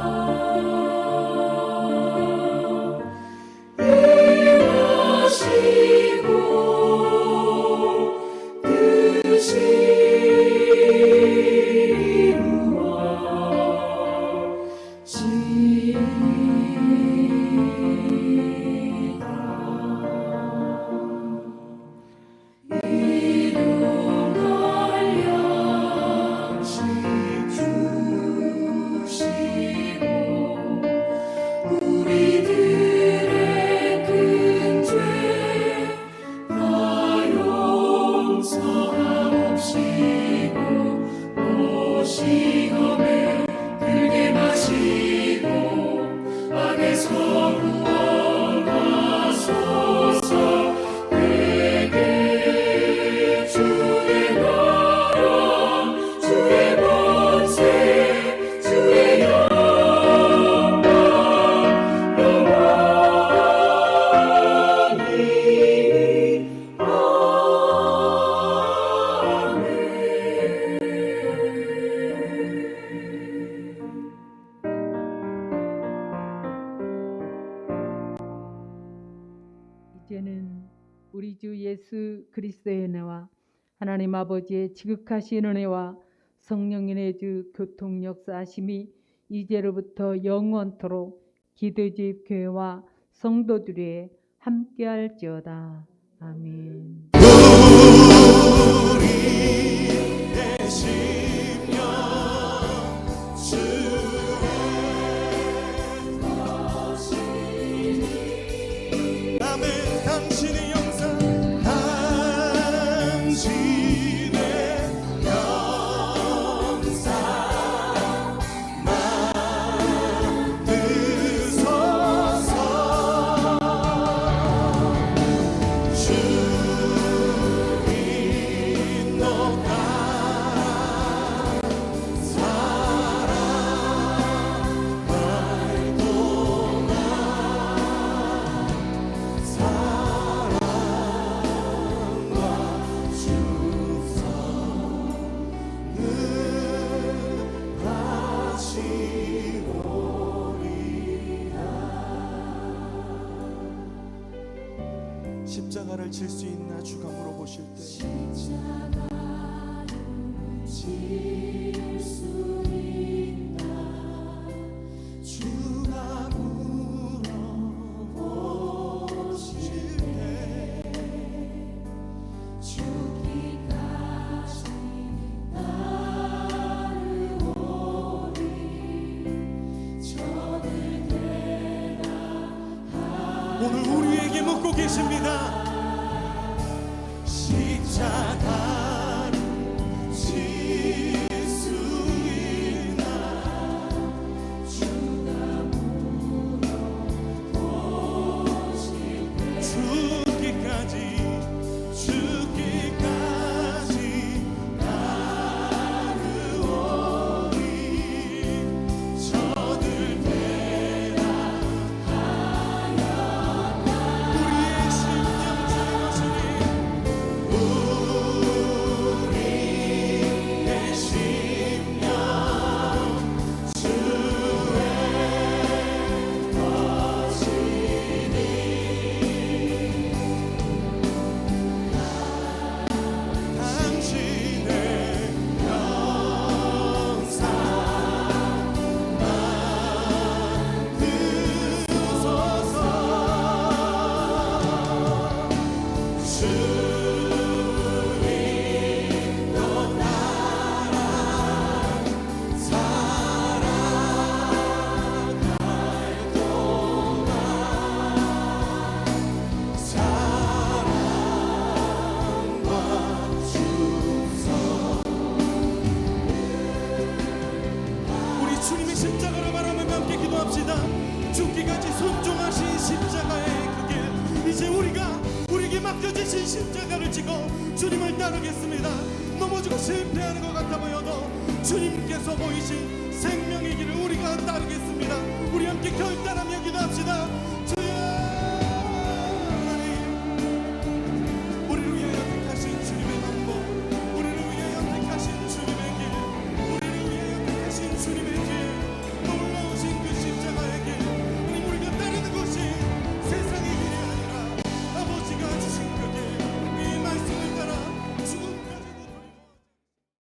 예수 그리스도의 은혜와 하나님 아버지의 지극하신 은혜와 성령님의 주 교통 역사하심이 이제로부터 영원토록 기도집 교회와 성도들의 함께할지어다. 아멘. 우리의 심령 주의 것이니 남은 당신의 영상 당신의 영상 만드소서 주님 너가 사랑할 동안 사랑과 축성을 하시오리라. 십자가를 질 수 있나 주가 물어보실 때 십자가를 질 수 있나 주가 물어보실 때 죽기까지 따르오리 저를 대답하리. 오늘 우리에게 묻고 계십니다. 십자가를 질 수 있나 주가 물어보실 때 죽기까지 따르오리 저들 대답하였다. 우리의 심령 주의 우리의 심령 주의 것이니 당신의 영상 만드소서 주님 너 나라 사랑할 동안 사랑과 축성. 우리 주님의 십자가를 바라보며 함께 기도합시다. 죽기까지 순종하신 십자가의 그 길, 이제 우리에게 맡겨주신 십자가를 지고 주님을 따르겠습니다. 넘어지고 실패하는 것 같아 보여도 주님께서 보이신 생명의 길을 우리가 따르겠습니다. 우리 함께 결단하며 기도합시다. 주여 하나님, 우리를 위하여 택하신 주님의 방법, 우리를 위하여 택하신 주님의 길, 우리를 위하여 택하신 주님의